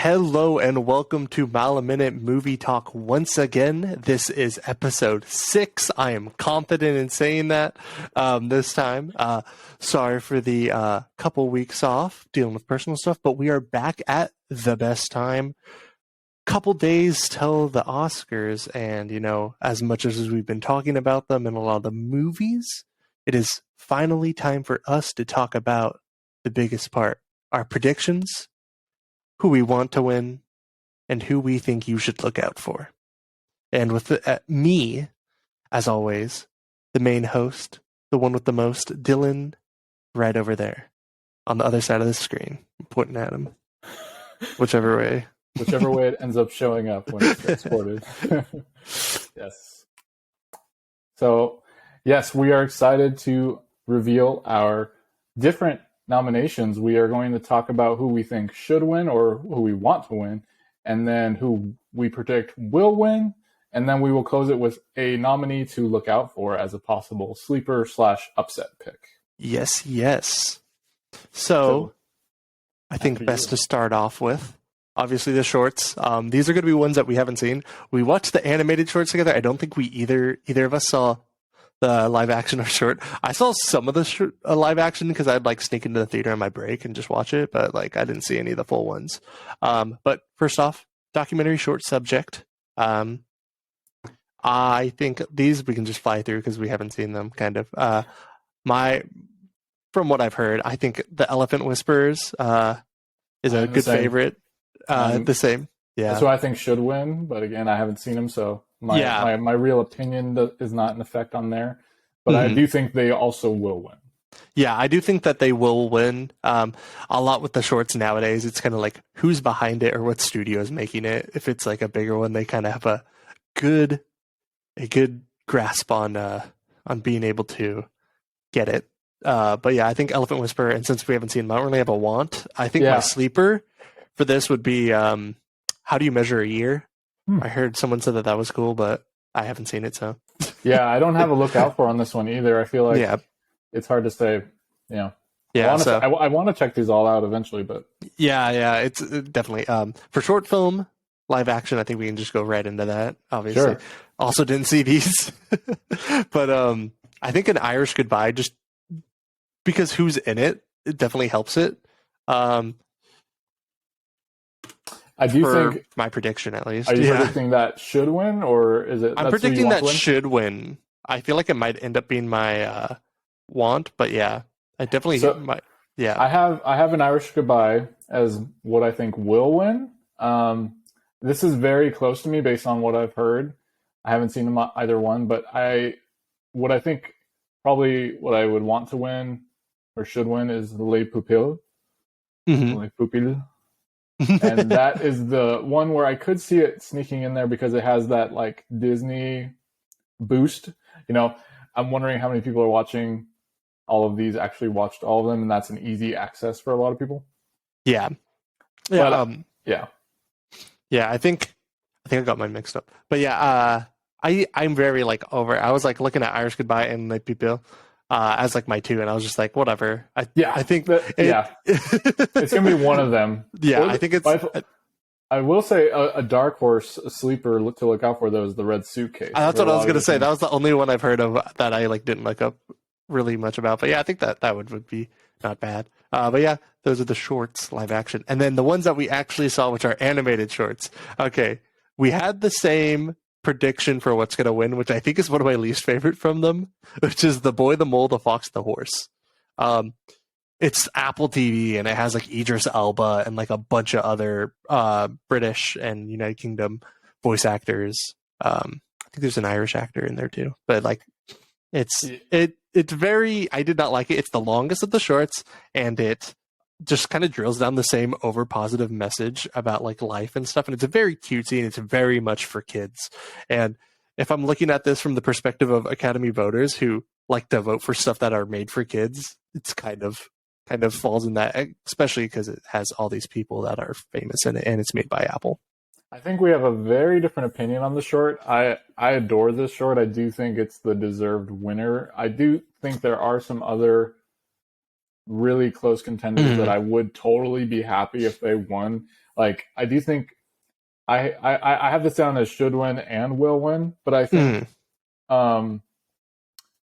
Hello and welcome to Mile a Minute Movie Talk once again. This is episode 6. I am confident in saying that this time. Sorry for the couple weeks off dealing with personal stuff, but we are back at the best time. Couple days till the Oscars, and as much as we've been talking about them and a lot of the movies, it is finally time for us to talk about the biggest part, our predictions, who we want to win, and who we think you should look out for. And with me, as always, the main host, the one with the most, Dylan, right over there on the other side of the screen. I'm pointing at him. Whichever way. Whichever way it ends up showing up when it's exported. Yes. So, yes, we are excited to reveal our different nominations. We are going to talk about who we think should win or who we want to win, and then who we predict will win, and then we will close it with a nominee to look out for as a possible sleeper/upset pick. Yes. So I think best to start off with, obviously, the shorts. These are going to be ones that we haven't seen. We watched the animated shorts together. I don't think we either of us saw the live action or short. I saw some of the live action because I'd sneak into the theater on my break and just watch it, but I didn't see any of the full ones. But first off, documentary short subject. I think these we can just fly through because we haven't seen them. Kind of. From what I've heard, I think The Elephant Whisperers is a good favorite. The same. Yeah. That's who I think should win, but again, I haven't seen them, so my real opinion is not in effect on there. But I do think they also will win. Yeah, I do think that they will win. A lot with the shorts nowadays, it's kind of like who's behind it or what studio is making it. If it's like a bigger one, they kind of have a good grasp on being able to get it. But yeah, I think Elephant Whisperer, and since we haven't seen them, I don't really have a want. I think my sleeper for this would be How Do You Measure a Year? I heard someone said that was cool, but I haven't seen it, so. Yeah, I don't have a look out for on this one either. I feel like it's hard to say, Yeah, I want to check these all out eventually, but. Yeah, it's definitely. For short film, live action, I think we can just go right into that, obviously. Sure. Also didn't see these. But I think An Irish Goodbye, just because who's in it definitely helps it. I do think my prediction, at least. Are you predicting that should win, or is it? I'm predicting that should win. I feel like it might end up being my want, but yeah, I definitely might. Yeah, I have An Irish Goodbye as what I think will win. This is very close to me based on what I've heard. I haven't seen them either one, but what I think probably what I would want to win or should win is Les Pupilles. Les Pupilles. And that is the one where I could see it sneaking in there because it has that Disney boost. I'm wondering how many people are watching all of these, actually watched all of them, and that's an easy access for a lot of people. Yeah. But, Yeah, I think I got mine mixed up. But yeah, I'm very over. I was looking at Irish Goodbye and Les Pupilles as my two, and I was just whatever. I think that it's gonna be one of them. Yeah, I think it's. I will say a dark horse, a sleeper to look out for, though, is The Red Suitcase. That's what I was gonna say. That was the only one I've heard of that I didn't look up really much about. But yeah, I think that would be not bad. But yeah, those are the shorts, live action, and then the ones that we actually saw, which are animated shorts. Okay, we had the same prediction for what's going to win, which I think is one of my least favorite from them, which is The Boy, the Mole, the Fox, the Horse. It's Apple TV, and it has Idris Elba and a bunch of other British and United Kingdom voice actors. I think there's an Irish actor in there too, but it's very. I did not like it. It's the longest of the shorts, and it just kind of drills down the same over positive message about life and stuff, and it's very cutesy and it's very much for kids. And if I'm looking at this from the perspective of Academy voters who like to vote for stuff that are made for kids, it's kind of falls in that, especially because it has all these people that are famous in it, and it's made by Apple. I think we have a very different opinion on the short. I adore this short. I do think it's the deserved winner. I do think there are some other really close contenders that I would totally be happy if they won. Like I do think I have this down as should win and will win, but I think um,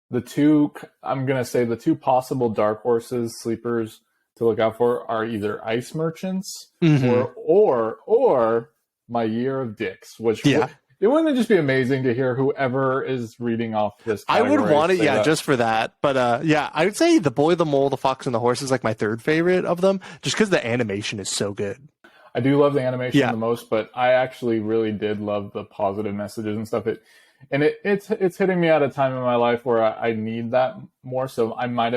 the two I'm gonna say the two possible dark horses sleepers to look out for are either Ice Merchants Mm-hmm. or My Year of Dicks, which Yeah. it wouldn't it just be amazing to hear whoever is reading off this I would category want it, say yeah, that. just for that. But yeah, I would say The Boy, the Mole, the Fox, and the Horse is like my third favorite of them, just because the animation is so good. I do love the animation Yeah. the most, but I actually really did love the positive messages and stuff. It's hitting me at a time in my life where I need that more. So it might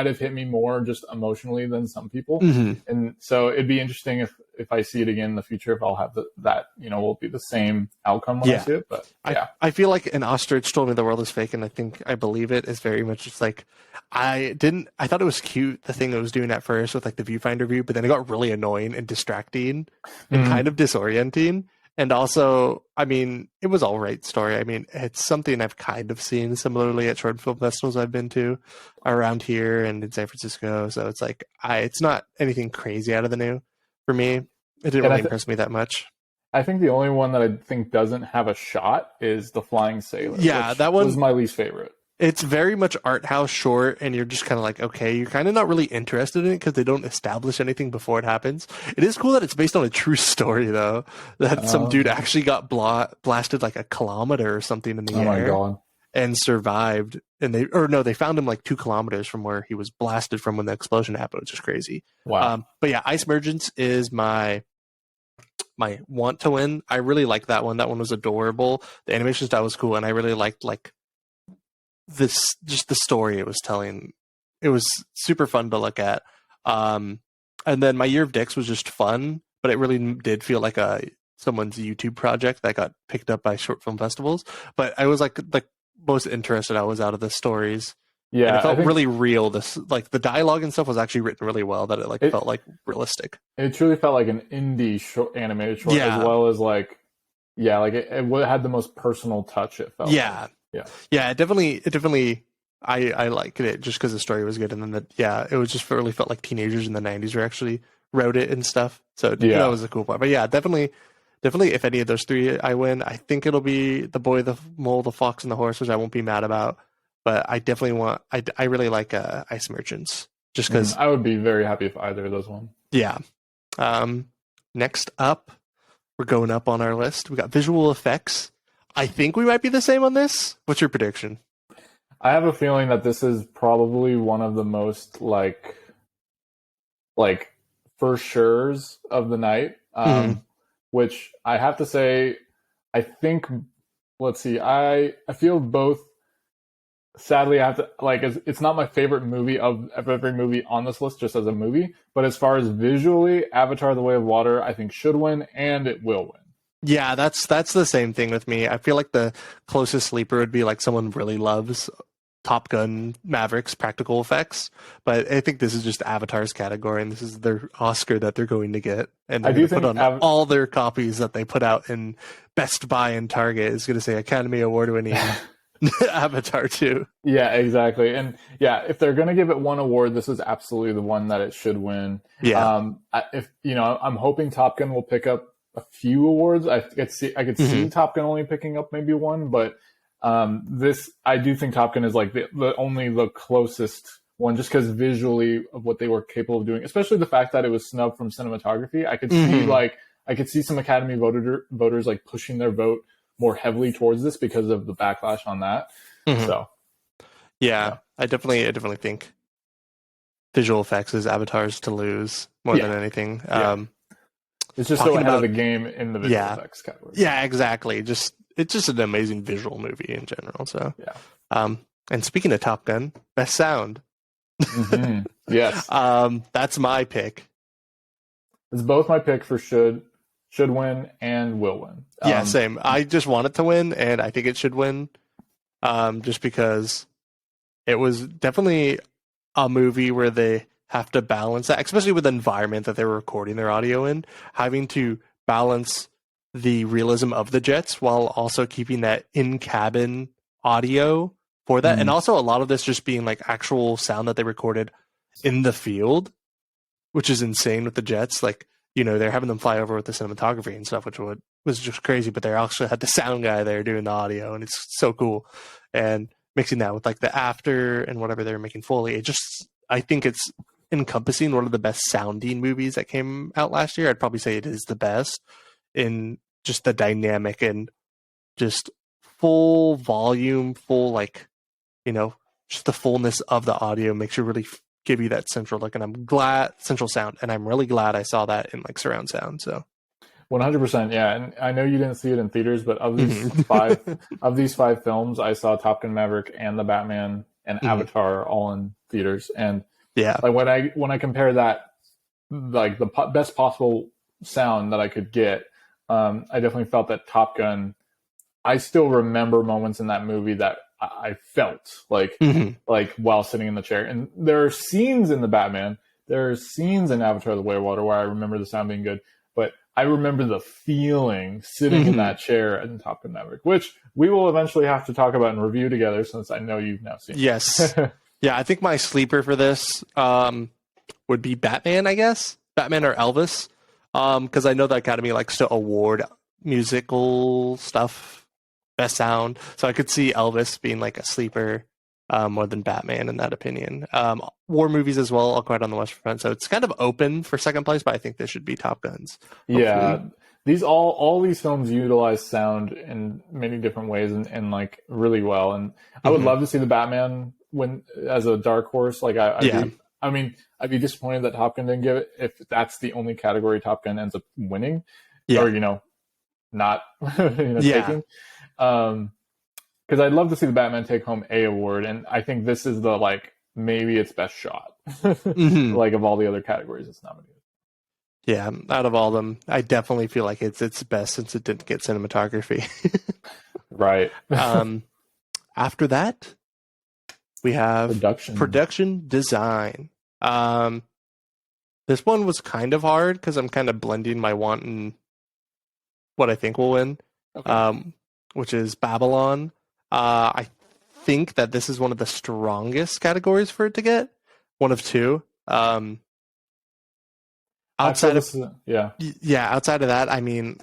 have hit me more just emotionally than some people, Mm-hmm. and so it'd be interesting if I see it again in the future, if I'll have that will be the same outcome when I Yeah. see it. But yeah, I feel like an ostrich told me the world is fake, and I think I believe it is very much just like I thought it was cute, the thing it was doing at first with like the viewfinder view, but then it got really annoying and distracting and kind of disorienting. And also, I mean, it was all right story. I mean, it's something I've kind of seen similarly at short film festivals I've been to around here and in San Francisco. So it's like it's not anything crazy out of the new for me. It didn't and really impress me that much. I think the only one that I think doesn't have a shot is The Flying Sailor. Yeah, which that one was my least favorite. It's very much art house short, and you're just kind of like, okay, you're kind of not really interested in it because they don't establish anything before it happens. It is cool that it's based on a true story, though. That some dude actually got blasted like a kilometer or something in the Oh my air god. and survived. And they found him like 2 kilometers from where he was blasted from when the explosion happened, which is crazy. Wow. But yeah, Ice Merchants is my want to win. I really liked that one. That one was adorable. The animation style was cool, and I really liked like just the story it was telling. It was super fun to look at. And then My Year of Dicks was just fun, but it really did feel like someone's YouTube project that got picked up by short film festivals. But I was like the most interested I was out of the stories. Yeah, and it felt I think really real. This like the dialogue and stuff was actually written really well. That it felt like realistic. it truly felt like an indie animated short, Yeah. as well as like it had the most personal touch. It felt Yeah. like. Yeah, it definitely. I liked it just because the story was good, and then it was just really felt like teenagers in the '90s were actually wrote it and stuff. So that was a cool part. But yeah, definitely. If any of those three I win, I think it'll be The Boy, the Mole, the Fox, and the Horse, which I won't be mad about. But I definitely want. I really like Ice Merchants, just because. I would be very happy if either of those won. Yeah. Next up, we're going up on our list. We got visual effects. I think we might be the same on this. What's your prediction? I have a feeling that this is probably one of the most like for sure's of the night. Which I have to say, I think. Let's see. I feel both. Sadly, I have to it's not my favorite movie of every movie on this list, just as a movie. But as far as visually, Avatar: The Way of Water, I think should win, and it will win. Yeah, that's the same thing with me. I feel like the closest sleeper would be like someone really loves Top Gun Maverick's practical effects, but I think this is just Avatar's category, and this is their Oscar that they're going to get, and they're going to put on all their copies that they put out in Best Buy and Target is going to say Academy Award winning Avatar 2. Yeah, exactly, and yeah, if they're going to give it one award, this is absolutely the one that it should win. Yeah, I'm hoping Top Gun will pick up a few awards. I could see Top Gun only picking up maybe one, but I do think Top Gun is like the closest one, just because visually of what they were capable of doing, especially the fact that it was snubbed from cinematography. I could see some Academy voters like pushing their vote more heavily towards this because of the backlash on that. So yeah, I definitely think visual effects is Avatar's to lose more than anything. It's just so ahead of the game in the visual effects category. Yeah, exactly. It's just an amazing visual movie in general. So and speaking of Top Gun, best sound. Yes. That's my pick. It's both my pick for should win and will win. Yeah, same. I just want it to win, and I think it should win. Just because it was definitely a movie where they have to balance that, especially with the environment that they were recording their audio in, having to balance the realism of the jets while also keeping that in-cabin audio for that. And also a lot of this just being like actual sound that they recorded in the field, which is insane with the jets. Like they're having them fly over with the cinematography and stuff, which was just crazy. But they actually had the sound guy there doing the audio, and it's so cool. And mixing that with like the after and whatever they're making Foley, I think it's encompassing one of the best sounding movies that came out last year. I'd probably say it is the best in just the dynamic and just full volume, full like, just the fullness of the audio makes you really give you that central look. And I'm glad central sound, and I'm really glad I saw that in like surround sound. So 100%, yeah. And I know you didn't see it in theaters, but of these five films, I saw Top Gun Maverick and The Batman and Avatar all in theaters. And yeah, like when I compare that, like the best possible sound that I could get, I definitely felt that Top Gun. I still remember moments in that movie that I felt like while sitting in the chair. And there are scenes in The Batman, there are scenes in Avatar: The Way of Water where I remember the sound being good, but I remember the feeling sitting in that chair in Top Gun Maverick, which we will eventually have to talk about and review together since I know you've now seen. Yes. Yeah, I think my sleeper for this would be Batman, I guess. Batman or Elvis. Because I know the Academy likes to award musical stuff, best sound. So I could see Elvis being like a sleeper more than Batman in that opinion. War movies as well, all quite on the Western Front. So it's kind of open for second place, but I think this should be Top Guns. Hopefully. Yeah. These all these films utilize sound in many different ways and like really well. And I would love to see the Batman win as a dark horse. Like I'd be disappointed that Top Gun didn't give it if that's the only category Top Gun ends up winning, or not taking. Because I'd love to see the Batman take home a award, and I think this is the like maybe its best shot, like of all the other categories it's nominated. Yeah, out of all of them, I definitely feel like it's its best since it didn't get cinematography. Right. After that, we have production design. This one was kind of hard because I'm kind of blending my want and what I think will win, which is Babylon. I think that this is one of the strongest categories for it to get. One of two. Outside of that, I mean,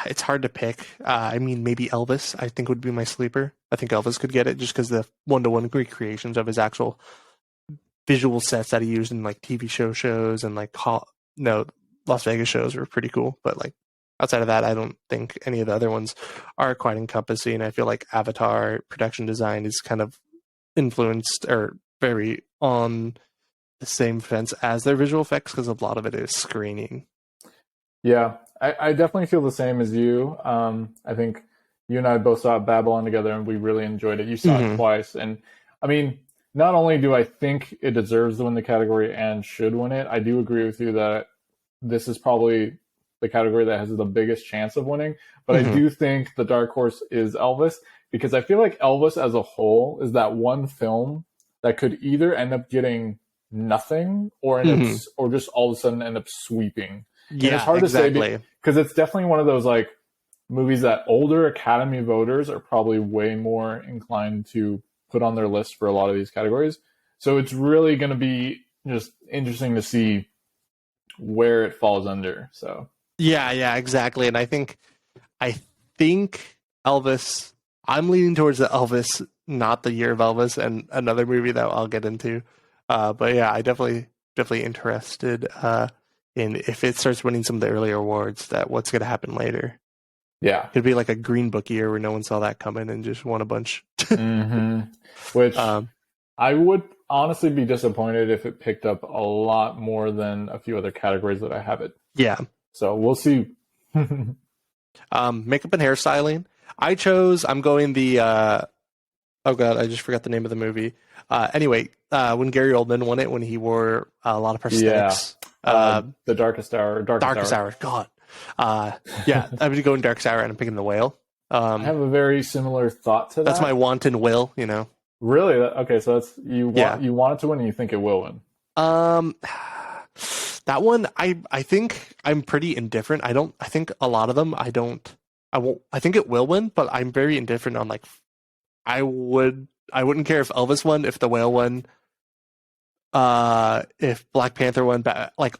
it's hard to pick. I mean, maybe Elvis, I think, would be my sleeper. I think Elvis could get it just because the one-to-one recreations of his actual visual sets that he used in like TV shows and like Las Vegas shows were pretty cool. But like outside of that, I don't think any of the other ones are quite encompassing. I feel like Avatar production design is kind of influenced or very on the same fence as their visual effects because a lot of it is screening. Yeah, I definitely feel the same as you. I think you and I both saw Babylon together and we really enjoyed it. You saw it twice. And I mean, not only do I think it deserves to win the category and should win it, I do agree with you that this is probably the category that has the biggest chance of winning. But I do think the dark horse is Elvis because I feel like Elvis as a whole is that one film that could either end up getting nothing or or just all of a sudden end up sweeping. Yeah, and it's hard to say because it's definitely one of those like movies that older Academy voters are probably way more inclined to put on their list for a lot of these categories. So it's really going to be just interesting to see where it falls under. So yeah, exactly. And I think Elvis. I'm leaning towards the Elvis, not the Year of Elvis, and another movie that I'll get into. But yeah, I definitely interested in if it starts winning some of the earlier awards, that what's going to happen later. Yeah, it'd be like a Green Book year where no one saw that coming and just won a bunch. Which I would honestly be disappointed if it picked up a lot more than a few other categories that I have it. Yeah. So we'll see. Makeup and hairstyling. I'm going the. Oh god, I just forgot the name of the movie. Anyway, when Gary Oldman won it, when he wore a lot of prosthetics. The Darkest Hour. Darkest Hour. God. Yeah, I'm going to go in Darkest Hour and I'm picking the whale. I have a very similar thought to that. That's my wanton will, Really? Okay, so that's you want it to win and you think it will win. That one, I think I'm pretty indifferent. I think a lot of them, I think it will win, but I'm very indifferent on like, I wouldn't care if Elvis won, if the whale won, if Black Panther won, like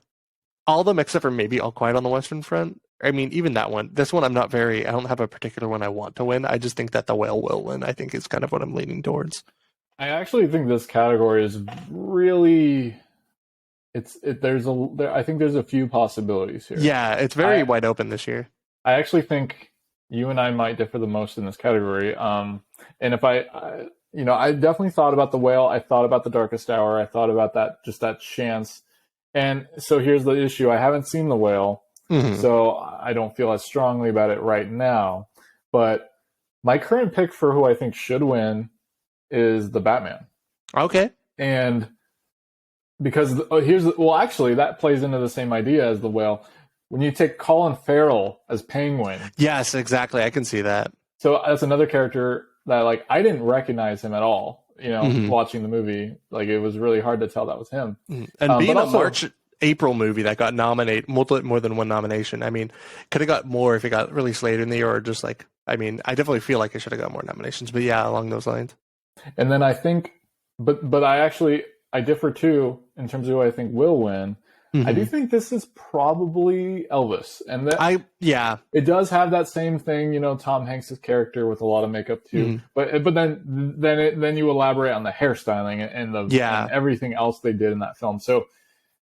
all of them except for maybe All Quiet on the Western Front. I mean, even that one. This one, I don't have a particular one I want to win. I just think that the whale will win. I think is kind of what I'm leaning towards. I actually think this category is really. I think there's a few possibilities here. Yeah, it's very wide open this year. I actually think you and I might differ the most in this category. And if I definitely thought about the whale. I thought about the Darkest Hour. I thought about that chance. And so here's the issue. I haven't seen the whale, so I don't feel as strongly about it right now. But my current pick for who I think should win is the Batman. Okay. And because actually that plays into the same idea as the whale. When you take Colin Farrell as Penguin. Yes, exactly. I can see that. So that's another character that like I didn't recognize him at all. Watching the movie, like it was really hard to tell that was him. And being a April movie that got nominated more than one nomination. I mean, could have got more if it got released later in the year, or just like, I mean, I definitely feel like it should have got more nominations. But yeah, along those lines. And then I think, but I differ too in terms of who I think will win. I do think this is probably Elvis, and it does have that same thing, Tom Hanks' character with a lot of makeup too. But then you elaborate on the hairstyling and everything else they did in that film. So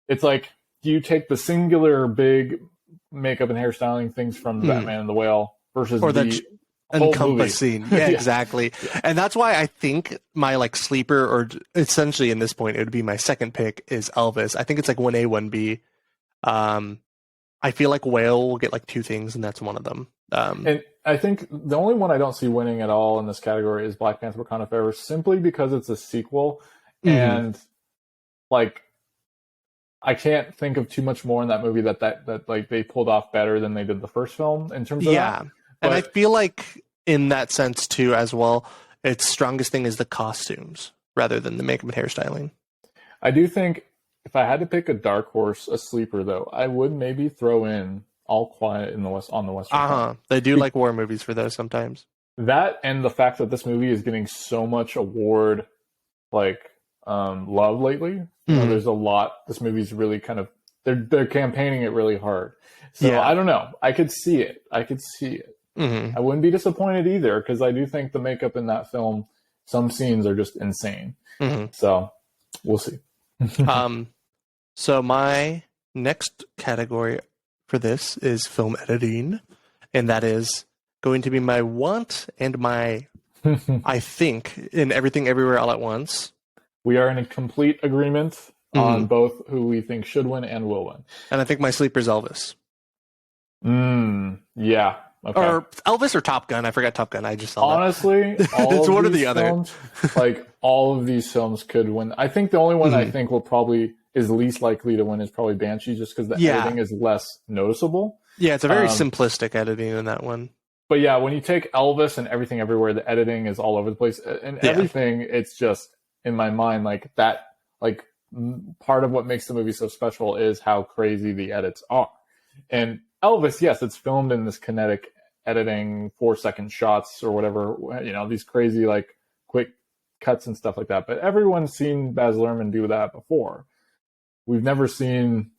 it's like, do you take the singular big makeup and hairstyling things from Batman and the Whale versus the encompassing? Yeah, exactly. Yeah. And that's why I think my like sleeper, or essentially in this point, it would be my second pick, is Elvis. I think it's like 1A, 1B. I feel like Whale will get like two things, and that's one of them. And I think the only one I don't see winning at all in this category is Black Panther: Wakanda Forever, simply because it's a sequel, and like I can't think of too much more in that movie that like they pulled off better than they did the first film in terms of that. And I feel like in that sense too, as well, its strongest thing is the costumes rather than the makeup and hairstyling. I do think if I had to pick a dark horse, a sleeper though, I would maybe throw in All Quiet on the Western Front. They do like war movies for those sometimes. That and the fact that this movie is getting so much award love lately. There's a lot. This movie's really kind of they're campaigning it really hard. So I don't know. I could see it. I wouldn't be disappointed either, because I do think the makeup in that film, some scenes are just insane. So we'll see. So my next category for this is film editing, and that is going to be my want and my I think in Everything Everywhere All at Once. We are in a complete agreement on both who we think should win and will win. And I think my sleeper is Elvis. Yeah. Okay. Or Elvis or Top Gun. I forgot Top Gun. I just saw honestly, it's one or the other. Like all of these films could win. I think the only one I think is least likely to win is probably Banshee, just because the editing is less noticeable. Yeah, it's a very simplistic editing in that one. But yeah, when you take Elvis and Everything Everywhere, the editing is all over the place. And everything, it's just, in my mind, like that, like part of what makes the movie so special is how crazy the edits are. And Elvis, yes, it's filmed in this kinetic editing, 4-second shots or whatever, these crazy like quick cuts and stuff like that. But everyone's seen Baz Luhrmann do that before. We've never seen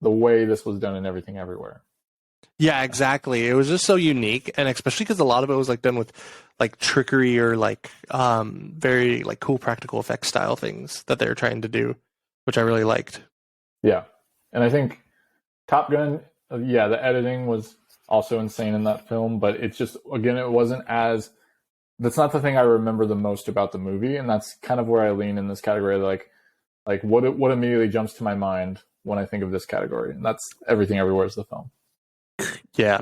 the way this was done in Everything Everywhere. Yeah, exactly. It was just so unique, and especially because a lot of it was like done with like trickery or like very like cool practical effects style things that they were trying to do, which I really liked. Yeah, and I think Top Gun, the editing was also insane in that film, but it's just, again, it wasn't as, that's not the thing I remember the most about the movie, and that's kind of where I lean in this category. Like what immediately jumps to my mind when I think of this category, and that's Everything Everywhere is the film. Yeah.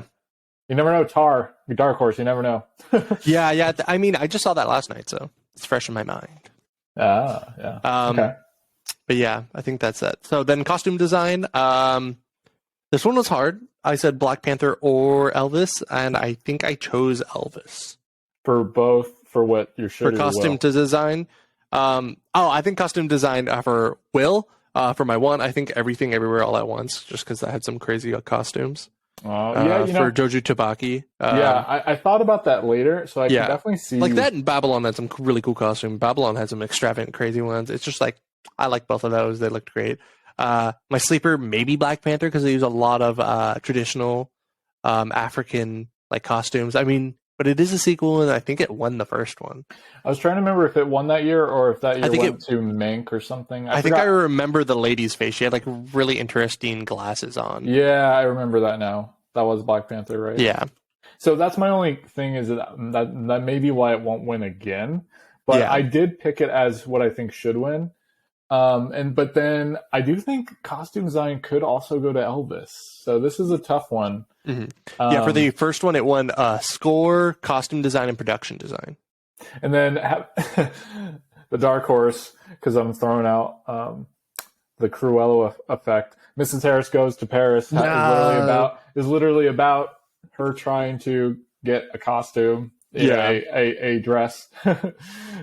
You never know, Tar, Dark Horse, you never know. Yeah. I mean, I just saw that last night, so it's fresh in my mind. Yeah. Okay. But yeah, I think that's it. So then costume design. This one was hard. I said Black Panther or Elvis, and I think I chose Elvis. For both, for what you're sure for costume to design. I think costume design for Will. For my one, I think Everything Everywhere All at Once, just because I had some crazy costumes. For Joju Tabaki. I thought about that later, so I can definitely see like that. And Babylon had some really cool costumes. Babylon had some extravagant, crazy ones. It's just like I like both of those. They looked great. My sleeper, maybe Black Panther, because they use a lot of traditional African like costumes. I mean, but it is a sequel, and I think it won the first one. I was trying to remember if it won that year or if that year think went to Mink or something. I think I remember the lady's face. She had like really interesting glasses on. Yeah, I remember that now. That was Black Panther, right? Yeah. So that's my only thing is that may be why it won't win again. But Yeah. I did pick it as what I think should win. But then I do think costume design could also go to Elvis. So this is a tough one. Mm-hmm. Yeah, for the first one, it won score, costume design, and production design. And then the dark horse, because I'm throwing out the Cruella effect. Mrs. Harris Goes to Paris is literally about her trying to get a costume, a dress.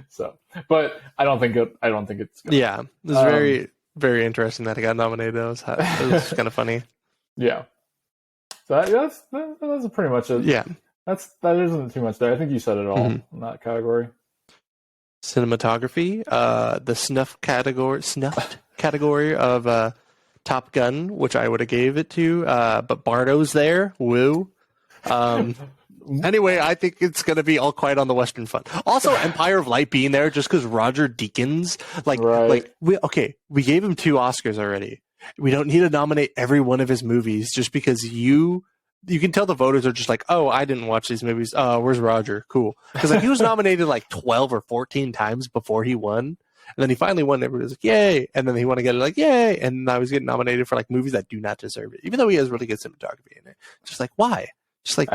So, but I don't think it's gonna. Yeah, it was very, very interesting that it got nominated. It was kind of funny. Yeah. So that's pretty much it. Yeah. That isn't too much there. I think you said it all in that category. Cinematography, the snuffed category of Top Gun, which I would have gave it to, but Bardo's there. Woo. Anyway, I think it's going to be All Quiet on the Western Front. Also, Empire of Light being there just because Roger Deakins, we gave him 2 Oscars already. We don't need to nominate every one of his movies just because you can tell the voters are just like, oh, I didn't watch these movies. Where's Roger? Cool. Because he was nominated like 12 or 14 times before he won. And then he finally won. Everybody was like, yay. And then he won again, like, yay. And now he's getting nominated for like movies that do not deserve it, even though he has really good cinematography in it. Just like, why? Just like,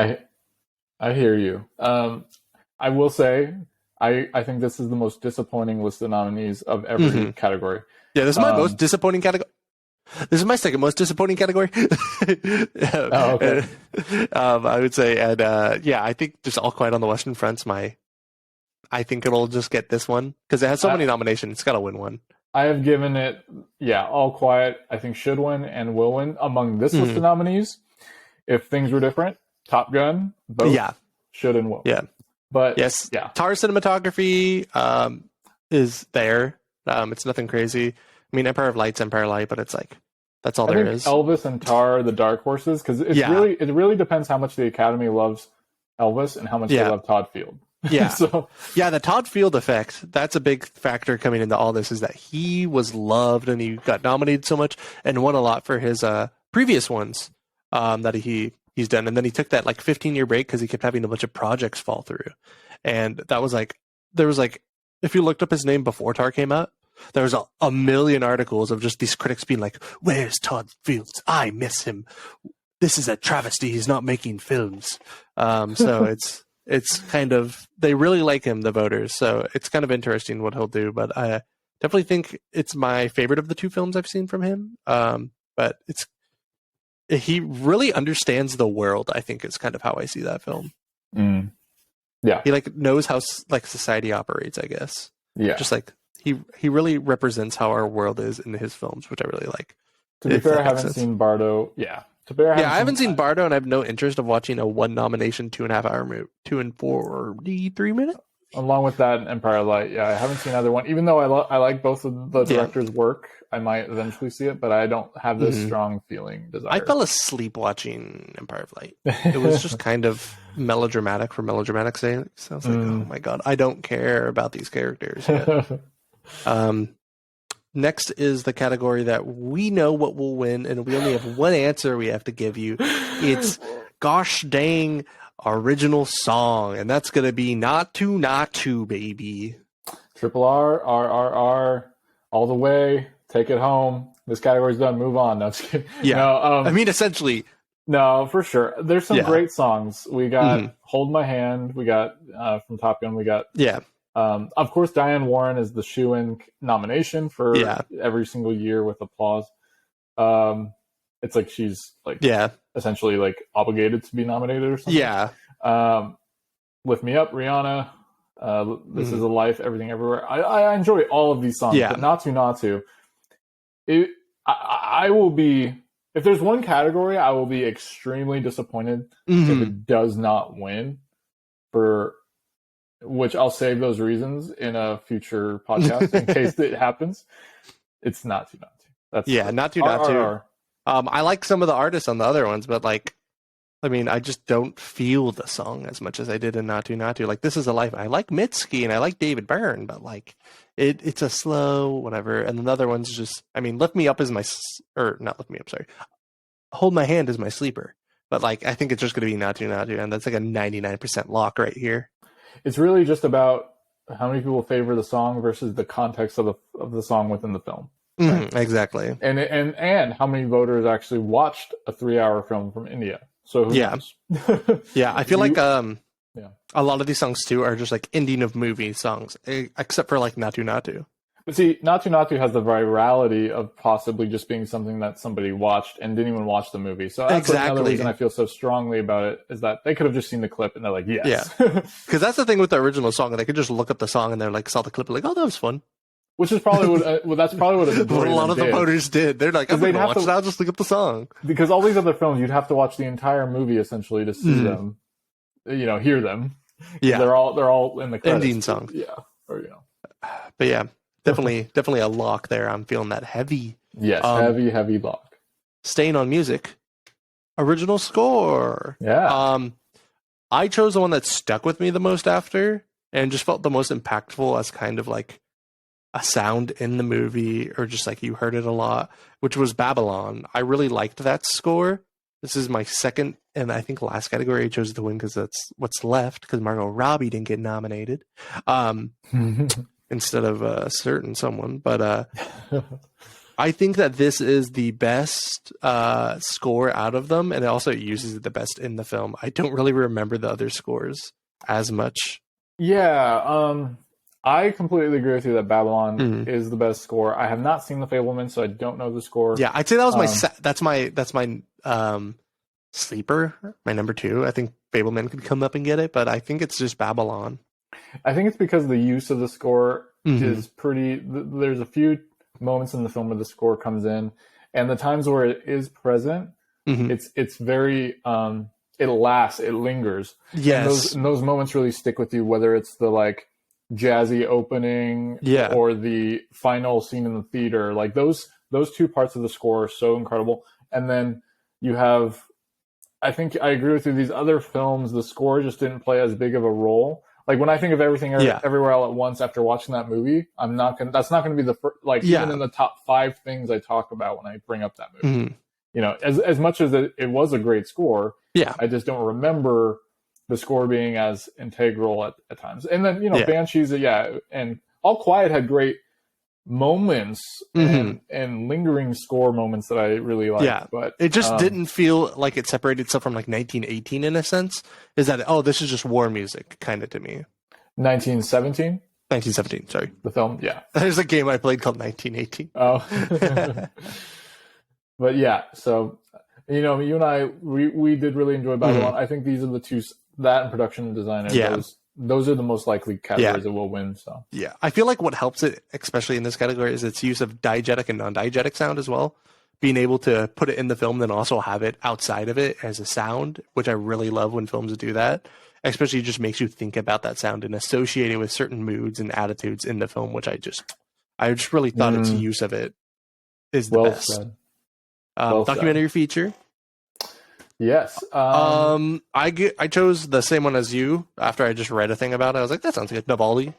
I hear you. I will say, I think this is the most disappointing list of nominees of every category. Yeah, this is my most disappointing category. This is my second most disappointing category. Oh, okay. I would say, and I think just All Quiet on the Western Front's I think it'll just get this one because it has so many nominations. It's got to win one. I have given it, All Quiet, I think should win and will win among this list of nominees. If things were different, Top Gun, both should and will. Yeah. But yes, Tar cinematography is there. It's nothing crazy. I mean, Empire of Light's Empire of Light, but it's like that's all there is. Elvis and Tar are the dark horses because it really depends how much the Academy loves Elvis and how much they love Todd Field. Yeah. The Todd Field effect, that's a big factor coming into all this, is that he was loved and he got nominated so much and won a lot for his previous ones that he's done. And then he took that like 15-year break because he kept having a bunch of projects fall through. And that was like, there was like, if you looked up his name before Tar came out, there was a million articles of just these critics being like, where's Todd Fields? I miss him. This is a travesty. He's not making films. So it's kind of, they really like him, the voters. So it's kind of interesting what he'll do. But I definitely think it's my favorite of the 2 films I've seen from him. But he really understands the world, I think is kind of how I see that film. Yeah. He like knows how like society operates, I guess. Yeah. Just like he really represents how our world is in his films, which I really like. To be fair, I haven't seen Bardo. Yeah. I haven't seen Bardo, and I have no interest of watching a 1 nomination 2.5 hour movie, 2 and 43 minutes. Along with that, Empire of Light. Yeah, I haven't seen either one. Even though I like both of the directors' work, I might eventually see it, but I don't have this strong desire. I fell asleep watching Empire of Light. It was just kind of melodramatic for melodramatic's sake. So I was like, oh my god, I don't care about these characters. Next is the category that we know what will win, and we only have one answer we have to give you. It's gosh dang original song, and that's going to be Not To, baby. Triple R, all the way. Take it home. This category's done. Move on. No, yeah. No, I mean, essentially. No, for sure. There's some great songs. We got Hold My Hand. We got from Top Gun. We got of course, Diane Warren is the shoo-in nomination for every single year with applause. It's like she's like essentially like obligated to be nominated or something. Yeah. Lift Me Up, Rihanna. This Is a Life, Everything Everywhere. I enjoy all of these songs, but Not To. I will be, if there's one category, I will be extremely disappointed if it does not win, for which I'll save those reasons in a future podcast in case it happens. It's Not To. That's Yeah, not too, R not R too. R. I like some of the artists on the other ones, but like, I mean, I just don't feel the song as much as I did in Natu Natu. Like, This Is a Life. I like Mitski and I like David Byrne, but like, it's a slow whatever. And the other one's just, I mean, Lift Me Up is or not Lift Me Up, sorry. Hold My Hand is my sleeper. But like, I think it's just going to be Natu Natu, and that's like a 99% lock right here. It's really just about how many people favor the song versus the context of the song within the film. Right? Exactly. And how many voters actually watched a 3-hour film from India. So who knows? Yeah, I feel like yeah. a lot of these songs too are just like ending of movie songs, except for like Natu Natu. But see, Natu Natu has the virality of possibly just being something that somebody watched and didn't even watch the movie. So that's another reason I feel so strongly about it, is that they could have just seen the clip and they're like, yes. Yeah. Because that's the thing with the original song. They could just look up the song and they're like, saw the clip and like, oh, that was fun. Which is probably that's probably what a lot of the voters did. They're like, I'm going to watch it, I'll just look up the song. Because all these other films, you'd have to watch the entire movie essentially to see them, hear them. Yeah. They're all in the credits. Ending songs. Yeah. Or, But yeah, definitely a lock there. I'm feeling that heavy. Yes, heavy lock. Staying on music. Original score. Yeah. I chose the one that stuck with me the most after and just felt the most impactful as kind of like a sound in the movie, or just like you heard it a lot, which was Babylon. I really liked that score. This is my second and I think last category I chose to win because that's what's left, because Margot Robbie didn't get nominated instead of a certain someone. But I think that this is the best score out of them, and it also uses it the best in the film. I don't really remember the other scores as much. Yeah, I completely agree with you that Babylon is the best score. I have not seen The Fabelmans, so I don't know the score. Yeah, I'd say that was that's my sleeper, my number 2. I think Fabelman could come up and get it, but I think it's just Babylon. I think it's because the use of the score is pretty. There's a few moments in the film where the score comes in, and the times where it is present, it's very it lasts, it lingers. Yes, and those moments really stick with you, whether it's the like jazzy opening or the final scene in the theater. Like those two parts of the score are so incredible. And then you have, I think I agree with you, these other films, the score just didn't play as big of a role. Like when I think of Everything Everywhere All at Once after watching that movie, that's not gonna be the first, like even in the top 5 things I talk about when I bring up that movie. As much as it was a great score, I just don't remember the score being as integral at times. And then, Banshees, and All Quiet had great moments and lingering score moments that I really liked. Yeah, but it just didn't feel like it separated itself from like 1918 in a sense. Is that, this is just war music kind of to me. 1917? 1917, sorry. The film, yeah. There's a game I played called 1918. Oh. But yeah, so, you and I, we did really enjoy Babylon. I think these are the two, that and production design, those are the most likely categories that will win. So yeah, I feel like what helps it, especially in this category, is its use of diegetic and non-diegetic sound as well. Being able to put it in the film, then also have it outside of it as a sound, which I really love when films do that. Especially, it just makes you think about that sound and associate it with certain moods and attitudes in the film, which I just really thought its use of it is the best. Said. Documentary feature. Yes. I chose the same one as you after I just read a thing about it. I was like, that sounds good. Navalny.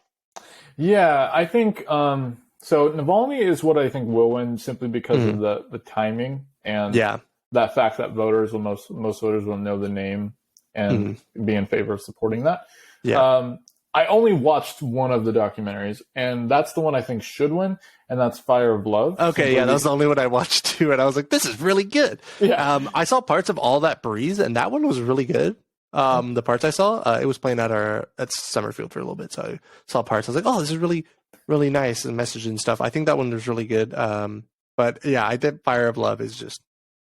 Yeah, I think so Navalny is what I think will win simply because of the timing and that fact that most voters will know the name and be in favor of supporting that. Yeah. I only watched one of the documentaries, and that's the one I think should win, and that's Fire of Love. Okay, that was the only one I watched too, and I was like, this is really good. Yeah. I saw parts of All That Breeze, and that one was really good. The parts I saw, it was playing at Summerfield for a little bit, so I saw parts. I was like, oh, this is really, really nice, and message and stuff. I think that one was really good. But yeah, I think Fire of Love is just,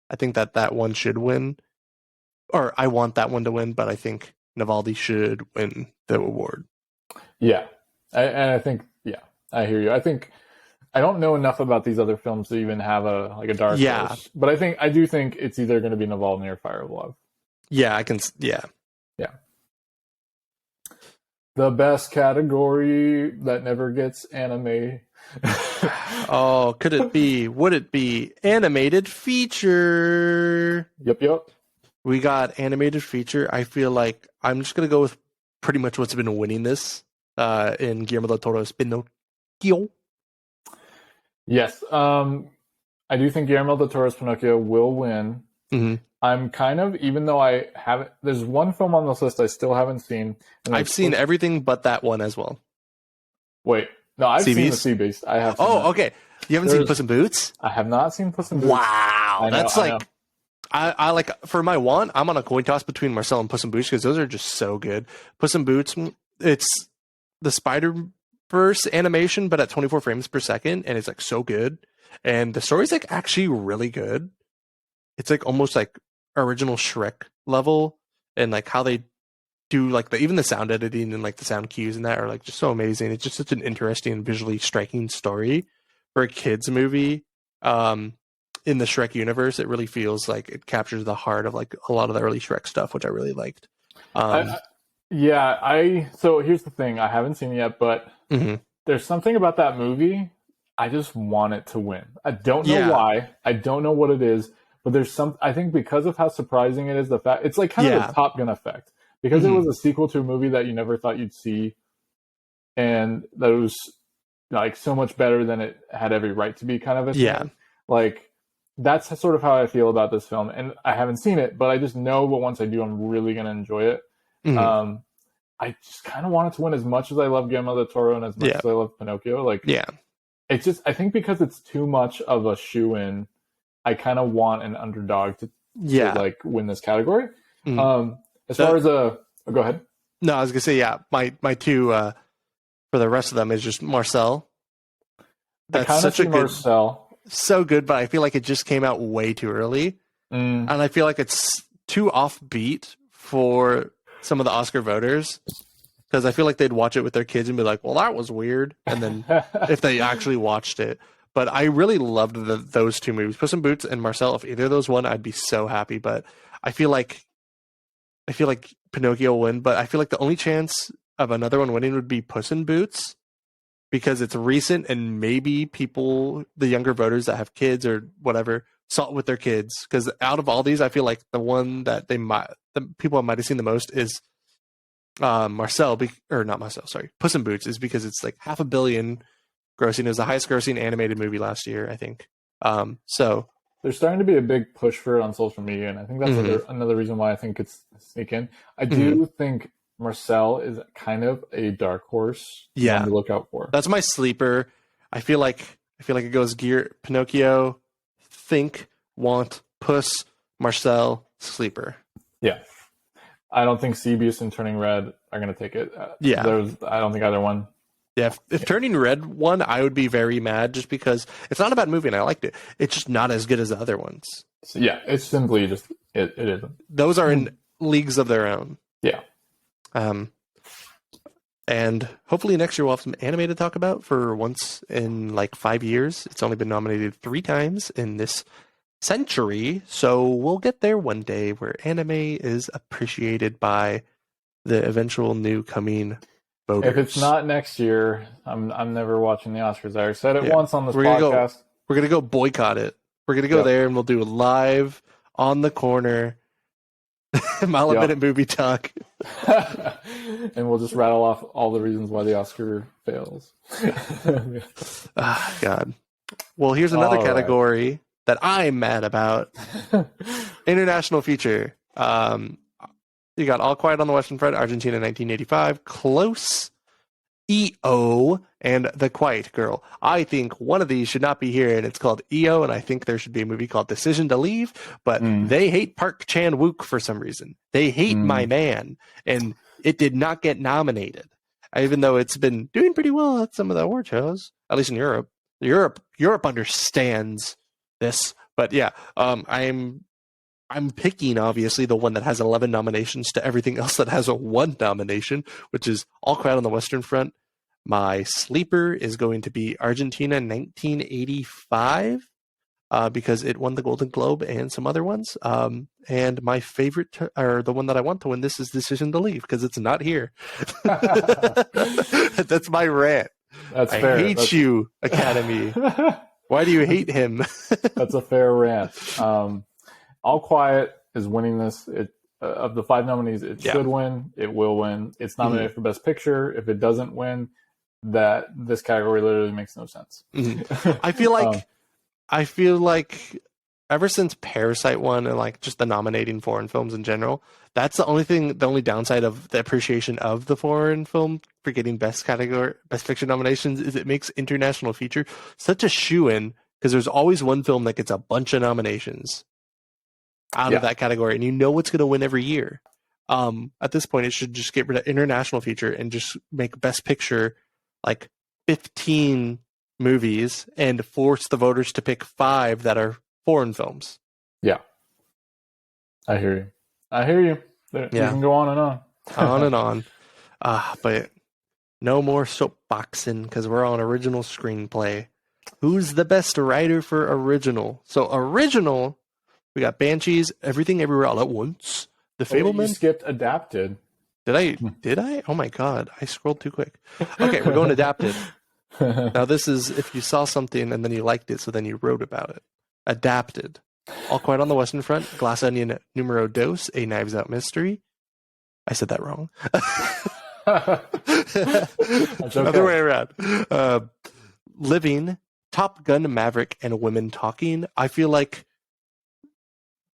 I think that one should win, or I want that one to win, but I think Navalny should win the award. Yeah, I think, I hear you. I don't know enough about these other films to even have a dark horse, but I do think it's either going to be Navalny or Fire of Love. Yeah, I can. Yeah. The best category that never gets anime. Oh, could it be? Would it be animated feature? Yep. We got animated feature. I feel like I'm just gonna go with pretty much what's been winning this in Guillermo del Toro's Pinocchio. Yes. I do think Guillermo del Toro's Pinocchio will win. Mm-hmm. I'm kind of, even though I haven't, there's one film on this list I still haven't seen. I've seen everything but that one as well. Wait, no, I've Sea seen Beast? The Sea Beast. I have. Seen Oh, that. okay. You haven't seen Puss in Boots? I have not seen Puss in Boots. Wow, that's I know. I like for my one. I'm on a coin toss between Marcel and Puss in Boots because those are just so good. Puss in Boots, it's the Spider-Verse animation, but at 24 frames per second, and it's like so good. And the story's like actually really good. It's like almost like original Shrek level, and like how they do like even the sound editing and like the sound cues and that are like just so amazing. It's just such an interesting and visually striking story for a kids movie. In the Shrek universe, it really feels like it captures the heart of like a lot of the early Shrek stuff, which I really liked. So here's the thing. I haven't seen it yet, but there's something about that movie. I just want it to win. I don't know why. I don't know what it is, but there's I think because of how surprising it is, the fact it's like kind of the Top Gun effect. Because it was a sequel to a movie that you never thought you'd see, and that it was like so much better than it had every right to be, kind of a thing. Like that's sort of how I feel about this film, and I haven't seen it, but I just know that once I do, I'm really going to enjoy it. I just kind of want it to win as much as I love Guillermo del Toro and as much as I love Pinocchio. It's just, I think because it's too much of a shoe-in, I kind of want an underdog to like win this category. As far as go ahead. No, I was gonna say my two for the rest of them is just Marcel. That's such a good Marcel. So good, but I feel like it just came out way too early, and I feel like it's too offbeat for some of the Oscar voters because I feel like they'd watch it with their kids and be like, "Well, that was weird," and then if they actually watched it. But I really loved those two movies, Puss in Boots and Marcel. If either of those won, I'd be so happy. But I feel like Pinocchio will win, but I feel like the only chance of another one winning would be Puss in Boots because it's recent and maybe people, the younger voters that have kids or whatever, saw it with their kids. Because out of all these, I feel like the one that the people might have seen the most is Puss in Boots, is because it's like $500 million grossing. It was the highest grossing animated movie last year, I think. So there's starting to be a big push for it on social media, and I think that's another reason why I think it's sneak in. I do think Marcel is kind of a dark horse to look out for. That's my sleeper. I feel like it goes Pinocchio, Think, Want, Puss, Marcel, sleeper. Yeah. I don't think Sea Beast and Turning Red are going to take it. I don't think either one. Yeah, if Turning Red won, I would be very mad just because it's not a bad movie and I liked it. It's just not as good as the other ones. So, it's simply just, it isn't. Those are in leagues of their own. Yeah. And hopefully next year we'll have some anime to talk about for once in like 5 years. It's only been nominated 3 times in this century. So we'll get there one day where anime is appreciated by the eventual new coming voters. If it's not next year, I'm never watching the Oscars. I said it once on this podcast. We're going to go boycott it. We're going to go there and we'll do a live on the corner Mile a Minute movie talk. And we'll just rattle off all the reasons why the Oscar fails. God. Well, here's another category that I'm mad about. International feature. You got All Quiet on the Western Front, Argentina 1985, Close, EO, and The Quiet Girl. I think one of these should not be here, and it's called EO, and I think there should be a movie called Decision to Leave, but they hate Park Chan-wook for some reason. They hate my man, and it did not get nominated, even though it's been doing pretty well at some of the award shows, at least in Europe. Europe understands this, but yeah, I'm picking, obviously, the one that has 11 nominations to everything else that has a 1 nomination, which is All Quiet on the Western Front. My sleeper is going to be Argentina 1985 because it won the Golden Globe and some other ones. And my favorite, or the one that I want to win this, is Decision to Leave because it's not here. That's my rant. That's I fair. hate you, Academy. Why do you hate him? That's a fair rant. All Quiet is winning this. Of the 5 nominees, it should win. It will win. It's nominated for Best Picture. If it doesn't win, that this category literally makes no sense. I feel like ever since Parasite won and like just the nominating foreign films in general, that's the only downside of the appreciation of the foreign film for getting best fiction nominations is it makes international feature such a shoo-in because there's always one film that gets a bunch of nominations out of that category and you know what's going to win every year. At this point, it should just get rid of international feature and just make best picture like 15 movies and force the voters to pick 5 that are foreign films. Yeah. I hear you. You can go on and on. On and on. But no more soapboxing because we're on original screenplay. Who's the best writer for original? So original, we got Banshees, Everything Everywhere All at Once, The Fableman. You skipped adapted. Did I? Oh my god, I scrolled too quick. Okay, we're going adapted. Now this is if you saw something and then you liked it, so then you wrote about it. Adapted. All Quiet on the Western Front, Glass Onion Numero Dos, A Knives Out Mystery. I said that wrong. That's okay. Other way around. Living, Top Gun, Maverick, and Women Talking. I feel like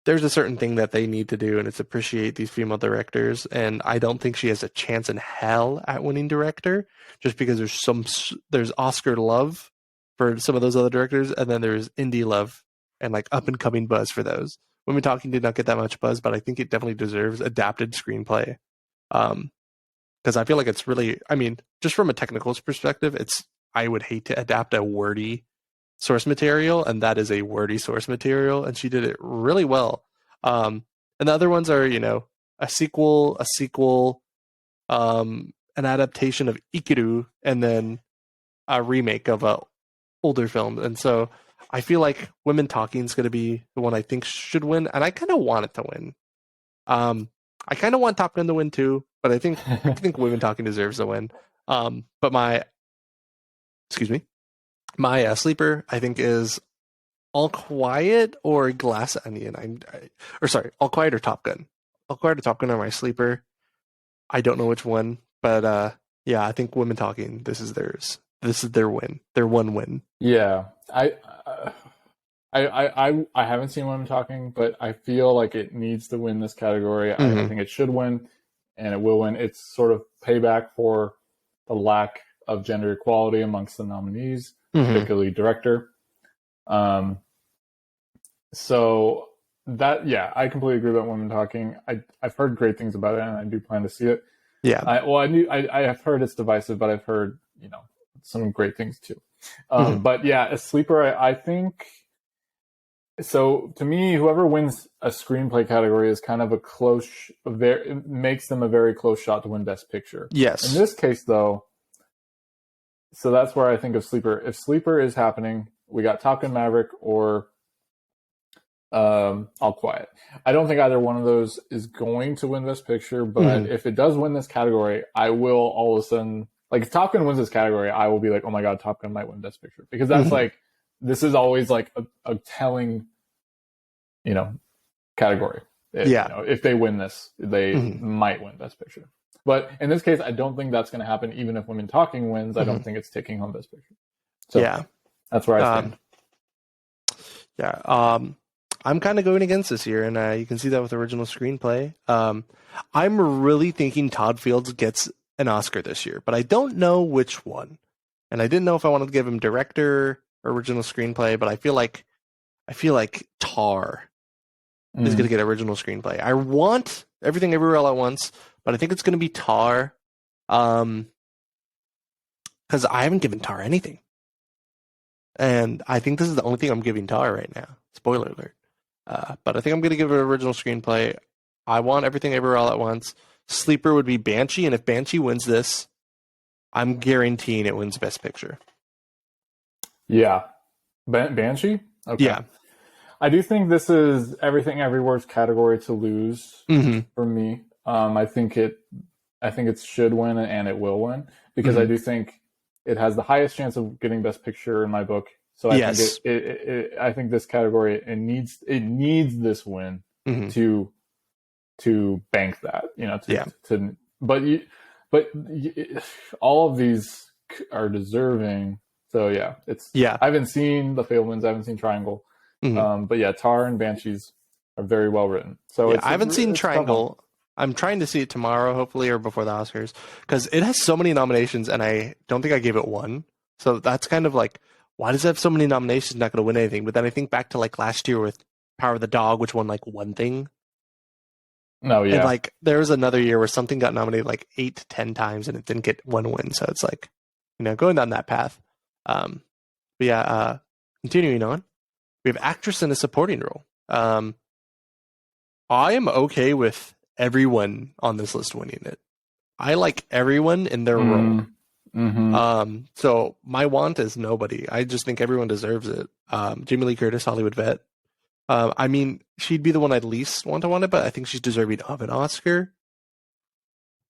there's a certain thing that they need to do, and it's appreciate these female directors. And I don't think she has a chance in hell at winning director, just because there's Oscar love for some of those other directors, and then there's indie love and like up and coming buzz for those. Women Talking did not get that much buzz, but I think it definitely deserves adapted screenplay. Because I feel like it's really, I mean, just from a technical perspective, I would hate to adapt a wordy source material, and that is a wordy source material, and she did it really well. And the other ones are, a sequel, an adaptation of Ikiru, and then a remake of a older film. And so I feel like Women Talking is going to be the one I think should win, and I kind of want it to win. I kind of want Top Gun to win too, but I think Women Talking deserves the win. But my sleeper I think is All Quiet or Glass Onion. All Quiet or Top Gun. All Quiet or Top Gun are my sleeper. I don't know which one, but yeah, I think Women Talking. This is theirs. This is their win. Their one win. Yeah, I haven't seen Women Talking, but I feel like it needs to win this category. I think it should win, and it will win. It's sort of payback for the lack of gender equality amongst the nominees, particularly director. So that, yeah, I completely agree about Women Talking. I've heard great things about it, and I do plan to see it. Yeah. I have heard it's divisive, but I've heard some great things too. But yeah, a sleeper, I think. So to me, whoever wins a screenplay category is kind of it makes them a very close shot to win Best Picture. Yes. In this case, though, so that's where I think of sleeper. If sleeper is happening, we got Top Gun Maverick or All Quiet. I don't think either one of those is going to win Best Picture, but if it does win this category, I will all of a sudden, like if Top Gun wins this category, I will be like, oh my god, Top Gun might win Best Picture, because that's like, this is always like a telling, category. If they win this, they might win Best Picture. But in this case, I don't think that's going to happen. Even if Women Talking wins, I don't think it's taking home Best Picture. So yeah, that's where I stand. I'm kind of going against this year, and you can see that with original screenplay. I'm really thinking Todd Fields gets an Oscar this year, but I don't know which one. And I didn't know if I wanted to give him director or original screenplay, but I feel like Tar is going to get original screenplay. I want Everything Everywhere All at Once, but I think it's going to be Tar, because I haven't given Tar anything, and I think this is the only thing I'm giving Tar right now. Spoiler alert. But I think I'm going to give it an original screenplay. I want Everything Everywhere All at Once. Sleeper would be Banshee, and if Banshee wins this, I'm guaranteeing it wins Best Picture. Yeah. Banshee? Okay. Yeah. I do think this is Everything Everywhere's category to lose for me. I think it should win and it will win, because I do think it has the highest chance of getting Best Picture in my book. So I think I think this category it needs this win Mhm. to bank that, Yeah. but all of these are deserving. So yeah, Yeah. I haven't seen The Fabelmans, I haven't seen Triangle, but yeah, Tar and Banshees are very well written. So Yeah, I haven't seen it's a tough one. Triangle. I'm trying to see it tomorrow, hopefully, or before the Oscars, because it has so many nominations, and I don't think I gave it one. So that's kind of like, why does it have so many nominations, not going to win anything? But then I think back to like last year with Power of the Dog, which won like one thing, No, and yeah, like there was another year where something got nominated like 8 to 10 times, and it didn't get one win. So it's like, going down that path. But yeah, continuing on, we have actress in a supporting role. I am okay with everyone on this list winning it. I like everyone in their role. So my want is nobody. I just think everyone deserves it. Jamie Lee Curtis, Hollywood vet. I mean, she'd be the one I'd least want to want it, but I think she's deserving of an Oscar.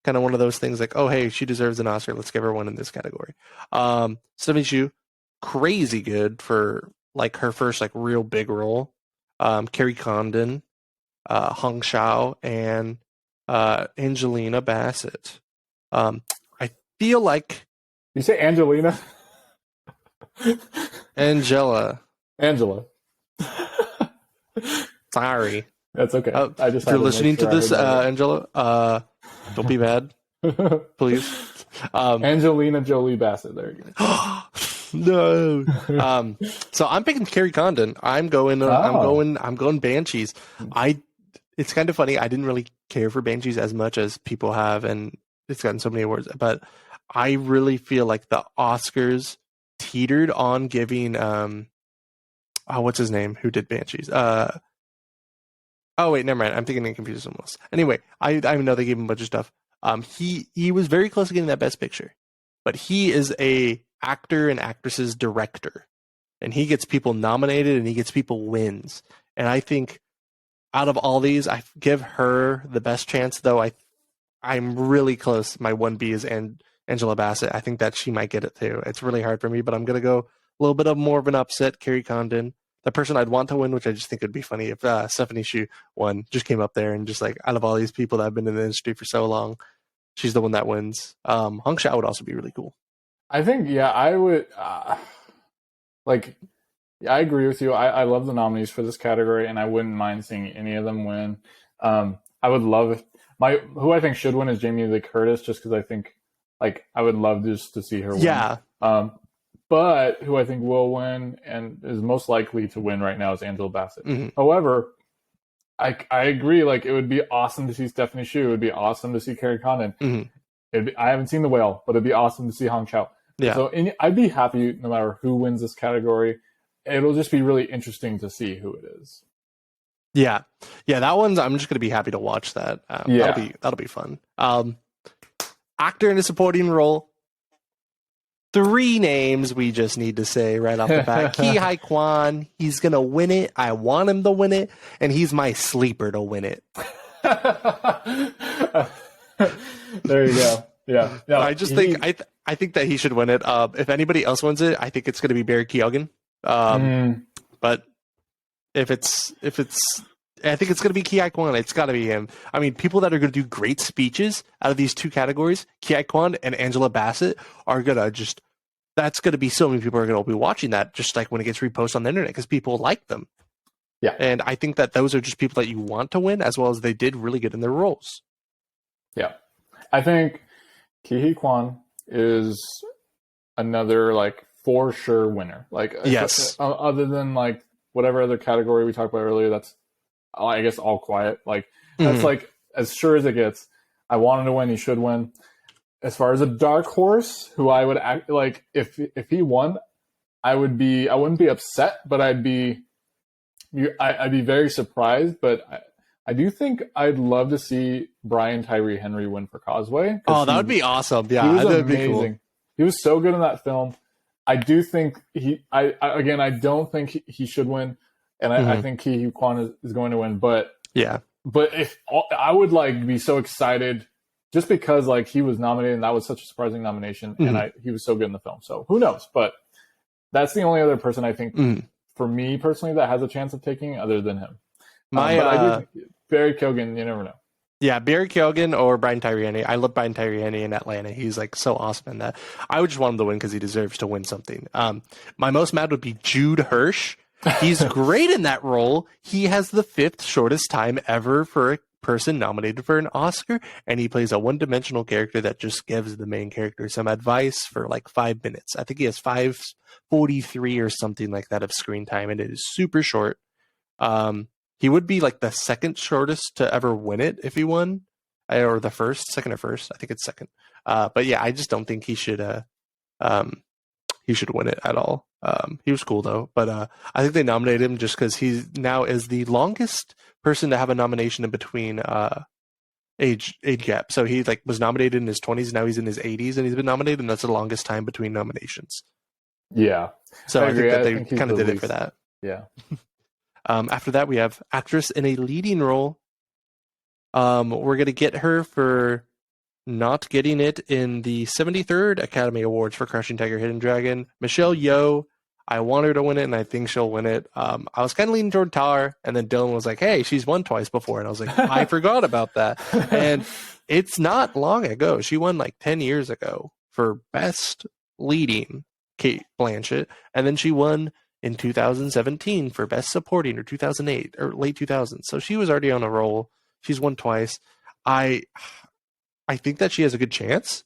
Kind of one of those things like, oh, hey, she deserves an Oscar. Let's give her one in this category. Stephanie Hsu, crazy good for like her first like real big role. Carrie Condon, Hong Shao, and Angelina Bassett. I feel like you say Angelina, Angela. Angela. Sorry. That's okay. I just if you're had to listening make to sure I this, heard that Angela, don't be mad, please. Angelina Jolie Bassett. There you go. No. So I'm picking Carrie Condon. I'm going Banshees. It's kind of funny. I didn't really care for Banshees as much as people have, and it's gotten so many awards. But I really feel like the Oscars teetered on giving what's his name? Who did Banshees? Oh wait, never mind. I'm thinking in Confused someone else. Anyway, I know they gave him a bunch of stuff. He was very close to getting that Best Picture, but he is a actor and actress's director, and he gets people nominated and he gets people wins. And I think out of all these, I give her the best chance. Though I'm really close. My 1B is Angela Bassett. I think that she might get it too. It's really hard for me, but I'm gonna go a little bit of more of an upset. Carrie Condon. The person I'd want to win, which I just think would be funny if Stephanie Hsu won, just came up there and just like out of all these people that have been in the industry for so long, she's the one that wins. Hong Shao would also be really cool. I think, yeah, I would I agree with you. I love the nominees for this category, and I wouldn't mind seeing any of them win. I would love who I think should win is Jamie Lee Curtis, just because I think I would love just to see her win. Yeah. But who I think will win and is most likely to win right now is Angela Bassett. Mm-hmm. However, I agree. It would be awesome to see Stephanie Hsu. It would be awesome to see Carrie Condon. Mm-hmm. I haven't seen The Whale, but it'd be awesome to see Hong Shao. Yeah. So I'd be happy no matter who wins this category. It'll just be really interesting to see who it is. Yeah. That one's. I'm just gonna be happy to watch that. That'll be fun. Actor in a supporting role. 3 names we just need to say right off the bat. Ki Hai Kwan, he's going to win it. I want him to win it, and he's my sleeper to win it. There you go. Yeah. No, I just think I think that he should win it. If anybody else wins it, I think it's going to be Barry Keoghan. But if it's I think it's going to be Ki Hai Kwan. It's got to be him. I mean, people that are going to do great speeches out of these 2 categories, Ki Hai Kwan and Angela Bassett, are going to just, that's going to be so many people are going to be watching that just like when it gets reposted on the internet because people like them. Yeah. And I think that those are just people that you want to win as well as they did really good in their roles. Yeah. I think Ki Hai Kwan is another for sure winner. Yes. Other than whatever other category we talked about earlier, that's I guess All Quiet. That's as sure as it gets. I want him to win. He should win. As far as a dark horse, who I would act if he won, I wouldn't be upset, but I'd be very surprised. But I do think I'd love to see Brian Tyree Henry win for Causeway. Oh, that would be awesome. Yeah, he was that'd amazing. Be cool. He was so good in that film. I do think I don't think he should win. And I think Ki Hai Kwan is going to win, but yeah. But if I would be so excited just because like he was nominated and that was such a surprising nomination, and he was so good in the film. So who knows? But that's the only other person I think for me personally that has a chance of taking other than him. But I do think Barry Keoghan, you never know. Yeah, Barry Keoghan or Brian Tyree Henry. I love Brian Tyree Henry in Atlanta. He's like so awesome in that. I would just want him to win because he deserves to win something. My most mad would be Jude Hirsch. He's great in that role. He has the 5th shortest time ever for a person nominated for an Oscar, and he plays a one-dimensional character that just gives the main character some advice for like 5 minutes. I think he has 5:43 or something like that of screen time, and it is super short. He would be like the 2nd shortest to ever win it if he won, or the second or first. I think it's 2nd. But yeah, I just don't think he should win it at all. He was cool though, but I think they nominated him just because he now is the longest person to have a nomination in between age gap. So he like was nominated in his 20s, now he's in his 80s, and he's been nominated, and that's the longest time between nominations. Yeah. So I think that they kind of did it for that. Yeah. After that, we have actress in a leading role. We're going to get her for not getting it in the 73rd Academy Awards for Crouching Tiger, Hidden Dragon. Michelle Yeoh. I want her to win it, and I think she'll win it. I was kind of leaning toward Tar, and then Dylan was like, hey, she's won twice before. And I was like, I forgot about that. And it's not long ago. She won like 10 years ago for Best Leading, Kate Blanchett. And then she won in 2017 for Best Supporting, or 2008, or late 2000s. So she was already on a roll. She's won twice. I think that she has a good chance.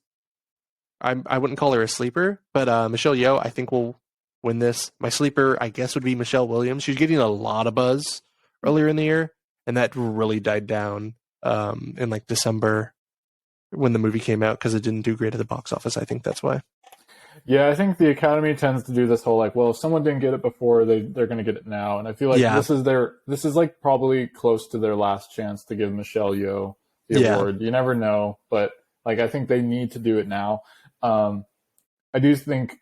I wouldn't call her a sleeper, but Michelle Yeoh, I think, will win this. My sleeper, I guess, would be Michelle Williams. She's getting a lot of buzz earlier in the year, and that really died down in like December when the movie came out because it didn't do great at the box office. I think that's why. Yeah, I think the Academy tends to do this whole like, well, if someone didn't get it before, they're going to get it now, and I feel like this is like probably close to their last chance to give Michelle Yeoh the award. You never know, but like I think they need to do it now. I do think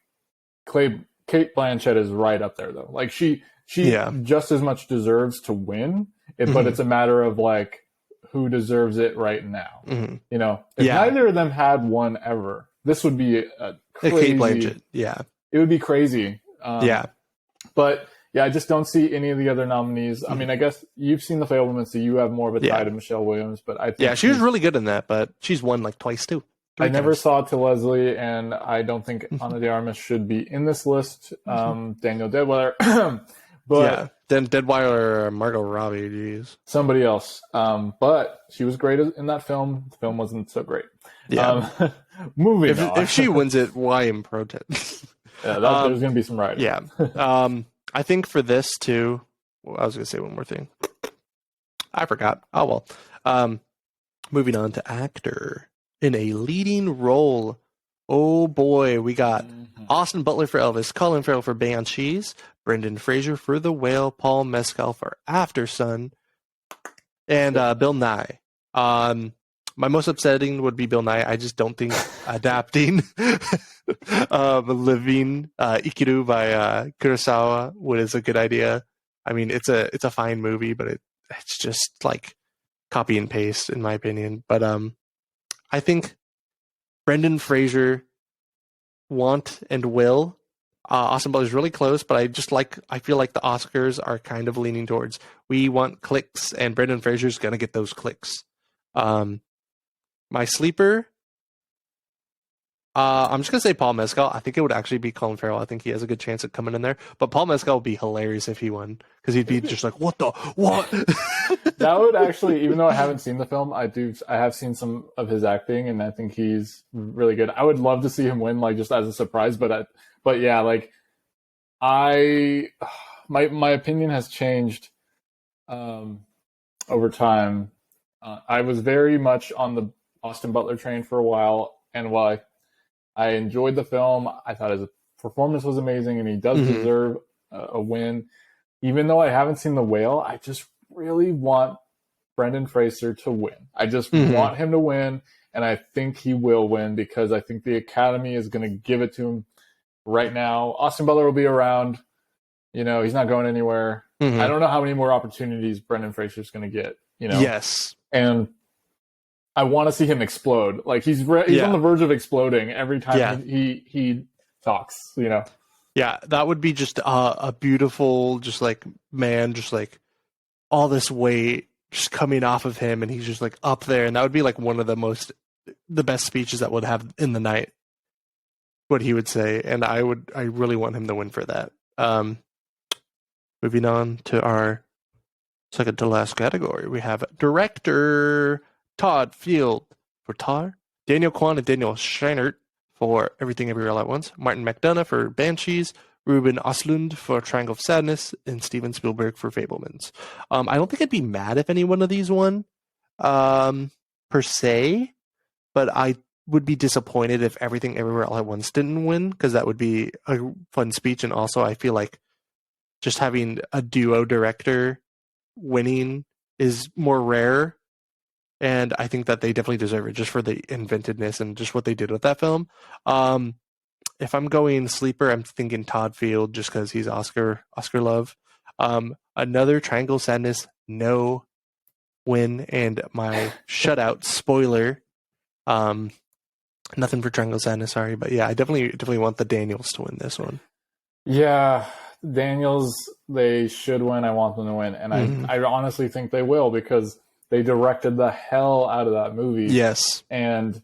Kate Blanchett is right up there though. Like she just as much deserves to win it, but it's a matter of like who deserves it right now. You know, if neither of them had one ever, this would be a crazy. Kate Blanchett, it would be crazy. But yeah, I just don't see any of the other nominees. I mean, I guess you've seen The Fabelmans, so you have more of a tie to Michelle Williams. But I think she was really good in that, but she's won like twice too. I never saw To Leslie, and I don't think Ana de Armas should be in this list. Daniel Deadwyler, but then Deadwyler or Margot Robbie, geez, somebody else. But she was great in that film. The film wasn't so great. Moving on. If she wins it, why in protest? There's going to be some writing. I think for this too. Well, I was going to say one more thing. I forgot. Oh well. Moving on to actor in a leading role. Oh boy, we got Austin Butler for Elvis, Colin Farrell for Banshees, Brendan Fraser for The Whale, Paul Mescal for After Sun, and Bill Nye. My most upsetting would be Bill Nye. I just don't think adapting Living Ikiru by Kurosawa is a good idea. I mean, it's a fine movie, but it's just like copy and paste in my opinion. But I think Brendan Fraser want and will. Austin Butler's really close, but I feel like the Oscars are kind of leaning towards we want clicks, and Brendan Fraser's gonna get those clicks. My sleeper, I'm just gonna say Paul Mescal. I think it would actually be Colin Farrell. I think he has a good chance of coming in there. But Paul Mescal would be hilarious if he won, because he'd be just like, what? That would actually, even though I haven't seen the film, I have seen some of his acting, and I think he's really good. I would love to see him win, like just as a surprise. But yeah, like my opinion has changed over time. I was very much on the Austin Butler train for a while, and while I enjoyed the film, I thought his performance was amazing, and he does deserve a win. Even though I haven't seen The Whale, I just really want Brendan Fraser to win. I just want him to win, and I think he will win because I think the Academy is going to give it to him right now. Austin Butler will be around. You know, he's not going anywhere. I don't know how many more opportunities Brendan Fraser is going to get. You know, yes, and I want to see him explode. Like he's on the verge of exploding every time he talks. You know. Yeah, that would be just a beautiful, just like man, just like all this weight just coming off of him, and he's just like up there, and that would be like one of the best speeches that would have in the night. What he would say, and I really want him to win for that. Moving on to our second to last category, we have director Todd Field for Tar, Daniel Kwan and Daniel Scheinert for Everything Everywhere All at Once, Martin McDonagh for Banshees, Ruben Östlund for Triangle of Sadness, and Steven Spielberg for Fablemans. I don't think I'd be mad if any one of these won, per se, but I would be disappointed if Everything Everywhere All at Once didn't win, because that would be a fun speech, and also I feel like just having a duo director winning is more rare, and I think that they definitely deserve it just for the inventiveness and just what they did with that film. If I'm going sleeper, I'm thinking Todd Field just because he's Oscar love. Another Triangle of Sadness, no win, and my shutout spoiler. Nothing for Triangle of Sadness, sorry, but yeah, I definitely want the Daniels to win this one. Yeah, Daniels, they should win. I want them to win, and I honestly think they will because they directed the hell out of that movie. Yes, and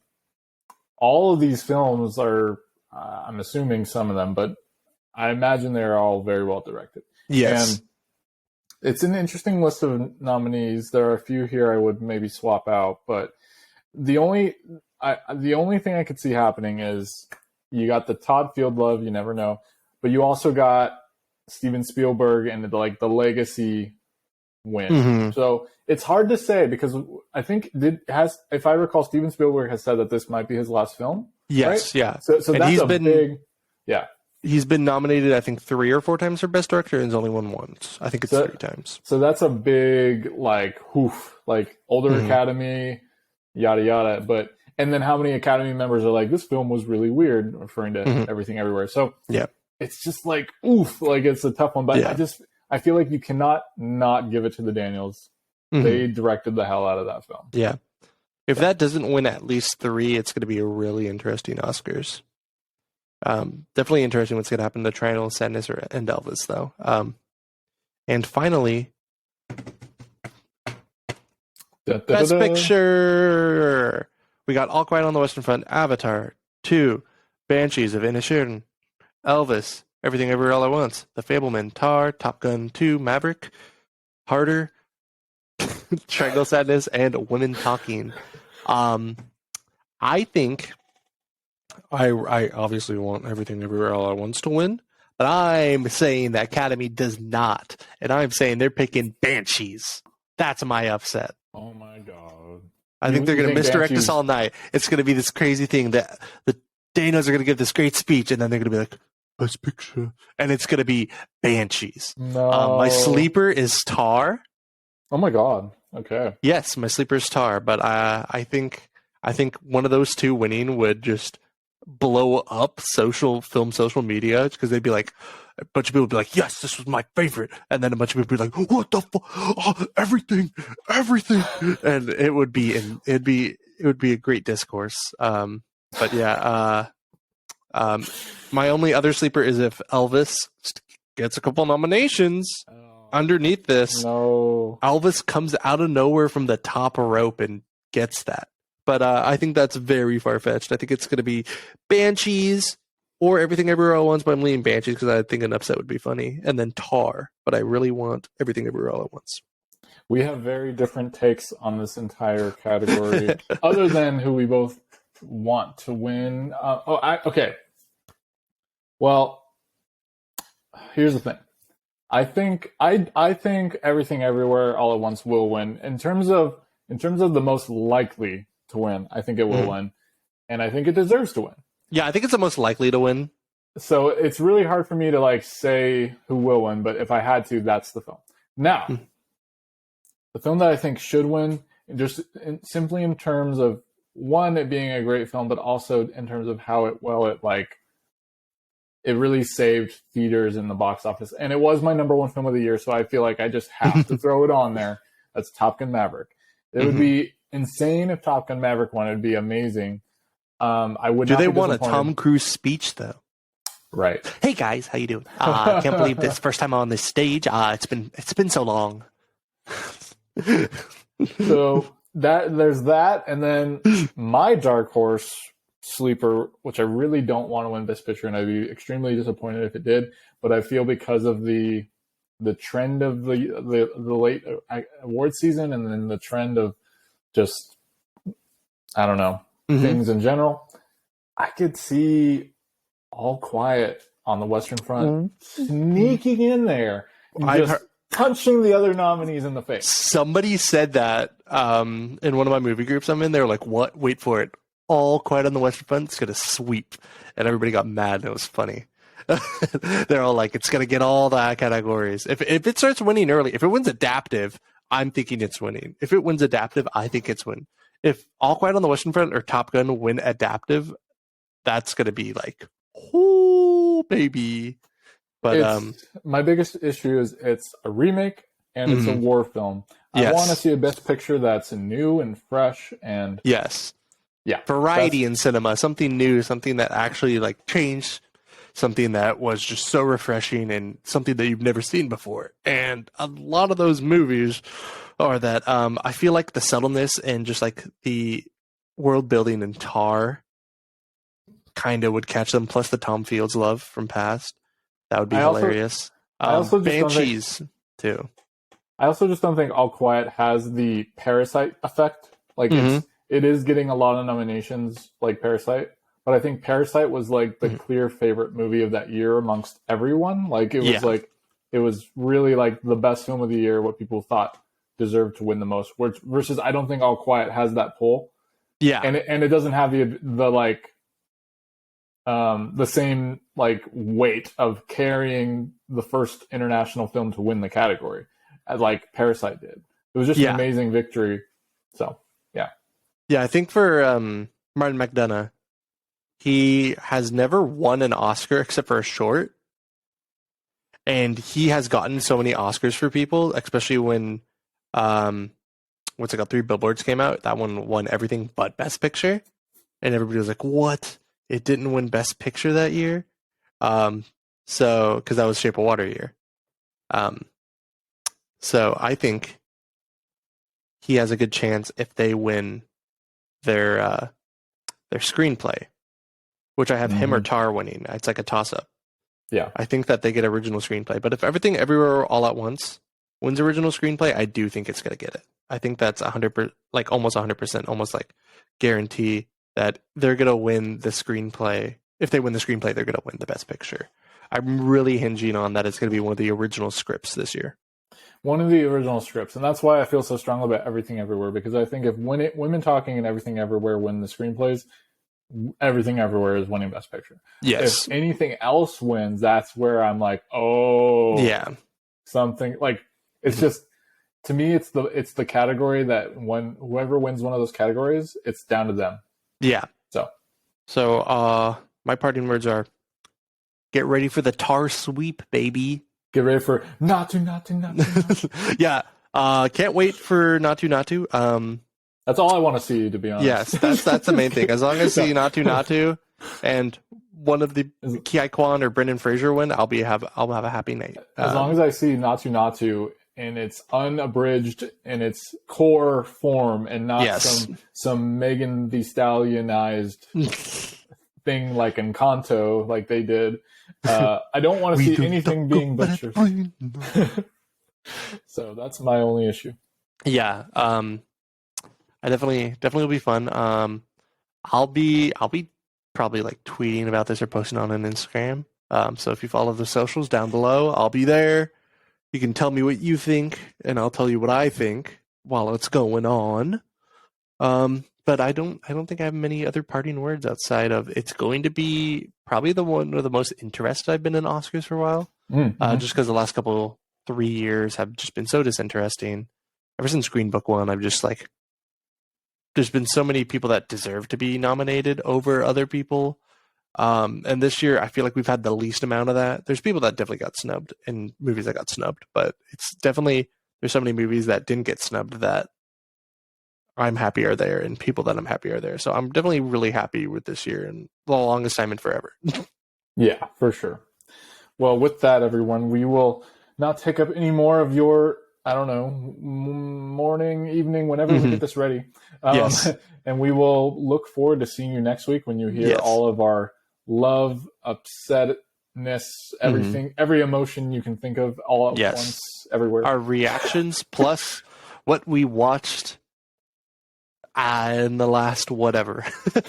all of these films are, I'm assuming some of them, but I imagine they're all very well directed. Yes, and it's an interesting list of nominees. There are a few here I would maybe swap out, but the only thing I could see happening is you got the Todd Field love, you never know, but you also got Steven Spielberg and the legacy win. So it's hard to say because I think if I recall, Steven Spielberg has said that this might be his last film. Yes, right? yeah. So that's big. Yeah. He's been nominated, I think, 3 or 4 times for Best Director, and he's only won once. I think it's 3 times. So that's a big, older Academy, yada, yada. And then how many Academy members are like, this film was really weird, referring to Everything Everywhere. So it's just it's a tough one. But I feel like you cannot not give it to the Daniels. They directed the hell out of that film. Yeah. If that doesn't win at least 3, it's going to be a really interesting Oscars. Definitely interesting what's going to happen to Triangle of Sadness and Elvis, though. And finally, Best Picture. We got All Quiet on the Western Front, Avatar 2, Banshees of Inisherin, Elvis, Everything Everywhere All at Once, The Fableman, Tar, Top Gun 2, Maverick, Harder, Triangle of Sadness, and Women Talking. I think I obviously want Everything Everywhere All at Once to win, but I'm saying the Academy does not, and I'm saying they're picking Banshees. That's my upset. Oh my god! I think they're going to misdirect us all night. It's going to be this crazy thing that the Danos are going to give this great speech, and then they're going to be like, Best Picture, and it's going to be Banshees. No. My sleeper is Tar. Oh my god! Okay. Yes, my sleeper is Tar, but I think one of those two winning would just blow up social media because they'd be like, a bunch of people would be like, yes, this was my favorite, and then a bunch of people would be like, what the fuck, everything, and it would be a great discourse. But yeah, my only other sleeper is if Elvis gets a couple nominations underneath this. No, Elvis comes out of nowhere from the top rope and gets that. But I think that's very far-fetched. I think it's going to be Banshees or Everything Everywhere All at Once, but I'm leaning Banshees because I think an upset would be funny. And then Tar, but I really want Everything Everywhere All at Once. We have very different takes on this entire category, other than who we both want to win. Okay. Well, here's the thing. I think Everything Everywhere All at Once will win. In terms of the most likely to win, I think it will win, and I think it deserves to win. Yeah, I think it's the most likely to win. So it's really hard for me to say who will win, but if I had to, that's the film. Now, the film that I think should win, simply in terms of one, it being a great film, but also in terms of how it really saved theaters in the box office, and it was my number 1 film of the year. So I feel like I just have to throw it on there. That's Top Gun Maverick. It would be insane if Top Gun Maverick won. It'd be amazing. I would Do not they be want a disappointed. Tom Cruise speech though? Right. Hey guys, how you doing? I can't believe this first time on this stage. It's been so long. So there's that, and then my dark horse sleeper, which I really don't want to win Best Picture, and I'd be extremely disappointed if it did. But I feel because of the trend of the late award season, and then the trend of just, I don't know, things in general, I could see All Quiet on the Western Front sneaking in there and just punching the other nominees in the face. Somebody said that in one of my movie groups I'm in. They were like, "What? Wait for it! All Quiet on the Western Front. It's gonna sweep," and everybody got mad. And it was funny. They're all like, "It's gonna get all the categories. If it starts winning early, if it wins adaptive, I'm thinking it's winning. If it wins adaptive, I think it's win. If All Quiet on the Western Front or Top Gun win adaptive, that's gonna be like, oh baby." But my biggest issue is it's a remake and it's a war film. I want to see a Best Picture that's new and fresh and variety in cinema, something new, something that actually like changed, something that was just so refreshing and something that you've never seen before. And a lot of those movies are that. I feel like the subtleness and just like the world building in Tar kind of would catch them. Plus the Tom Fields love from Past. That would be hilarious. I also Banshees too. I also just don't think All Quiet has the Parasite effect. Like it is getting a lot of nominations like Parasite, but I think Parasite was like the clear favorite movie of that year amongst everyone. Like it was like it was really like the best film of the year, what people thought deserved to win the most. Versus I don't think All Quiet has that pull. Yeah. And it doesn't have the like the same like weight of carrying the first international film to win the category as like Parasite did. It was just an amazing victory. So yeah, I think for Martin McDonagh, he has never won an Oscar except for a short, and he has gotten so many Oscars for people, especially when what's it called, Three Billboards came out. That one won everything but Best Picture, and everybody was like, "What? It didn't win Best Picture that year?" So because that was Shape of Water year. So I think he has a good chance if they win their screenplay, which I have him or Tar winning. It's like a toss up. Yeah, I think that they get original screenplay, but if Everything Everywhere All at Once wins original screenplay, I do think it's gonna get it. I think that's 100%, like almost 100%, almost like guarantee that they're going to win the screenplay. If they win the screenplay, they're going to win the Best Picture. I'm really hinging on that it's going to be one of the original scripts this year. One of the original scripts. And that's why I feel so strongly about Everything Everywhere, because I think if Women Talking and Everything Everywhere win the screenplays, Everything Everywhere is winning Best Picture. Yes. If anything else wins, that's where I'm like, oh, yeah, something like it's just, to me, it's the category that when whoever wins one of those categories, it's down to them. Yeah. So my parting words are: get ready for the Tar sweep, baby. Get ready for not to. Yeah. Can't wait for not to. That's all I want to see, to be honest. Yes, that's the main thing. As long as I see not to, and one of the Ki Kwan or Brendan Fraser win, I'll have a happy night. As long as I see not to in its unabridged, in its core form, and not some Megan Thee Stallionized thing like Encanto, like they did. I don't want to see anything being butchered. So that's my only issue. Yeah, I definitely will be fun. I'll be probably like tweeting about this or posting on an Instagram. So if you follow the socials down below, I'll be there. You can tell me what you think, and I'll tell you what I think while it's going on. But I don't think I have many other parting words outside of it's going to be probably the one of the most interested I've been in Oscars for a while. Just because the last 3 years have just been so disinteresting. Ever since Green Book won, I've just like, there's been so many people that deserve to be nominated over other people. And this year, I feel like we've had the least amount of that. There's people that definitely got snubbed and movies that got snubbed, but it's definitely, there's so many movies that didn't get snubbed that I'm happy are there, and people that I'm happy are there. So I'm definitely really happy with this year and the longest time in forever. Yeah, for sure. Well, with that, everyone, we will not take up any more of your, I don't know, morning, evening, whenever we get this ready. Yes. And we will look forward to seeing you next week when you hear Yes. all of our love, upsetness, everything, every emotion you can think of all at once, everywhere. Our reactions plus what we watched in the last whatever.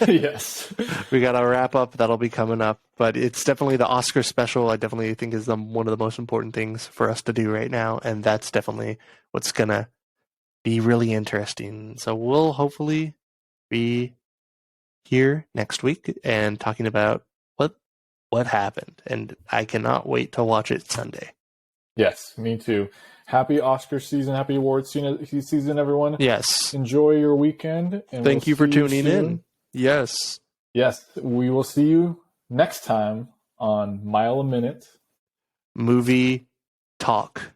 Yes. We got our wrap up. That'll be coming up. But it's definitely the Oscar special. I definitely think is one of the most important things for us to do right now. And that's definitely what's going to be really interesting. So we'll hopefully be here next week and talking about what happened. And I cannot wait to watch it Sunday. Yes, me too. Happy Oscar season, happy awards season, everyone. Yes. Enjoy your weekend. And Thank you for tuning in. Yes. Yes, we will see you next time on Mile a Minute Movie Talk.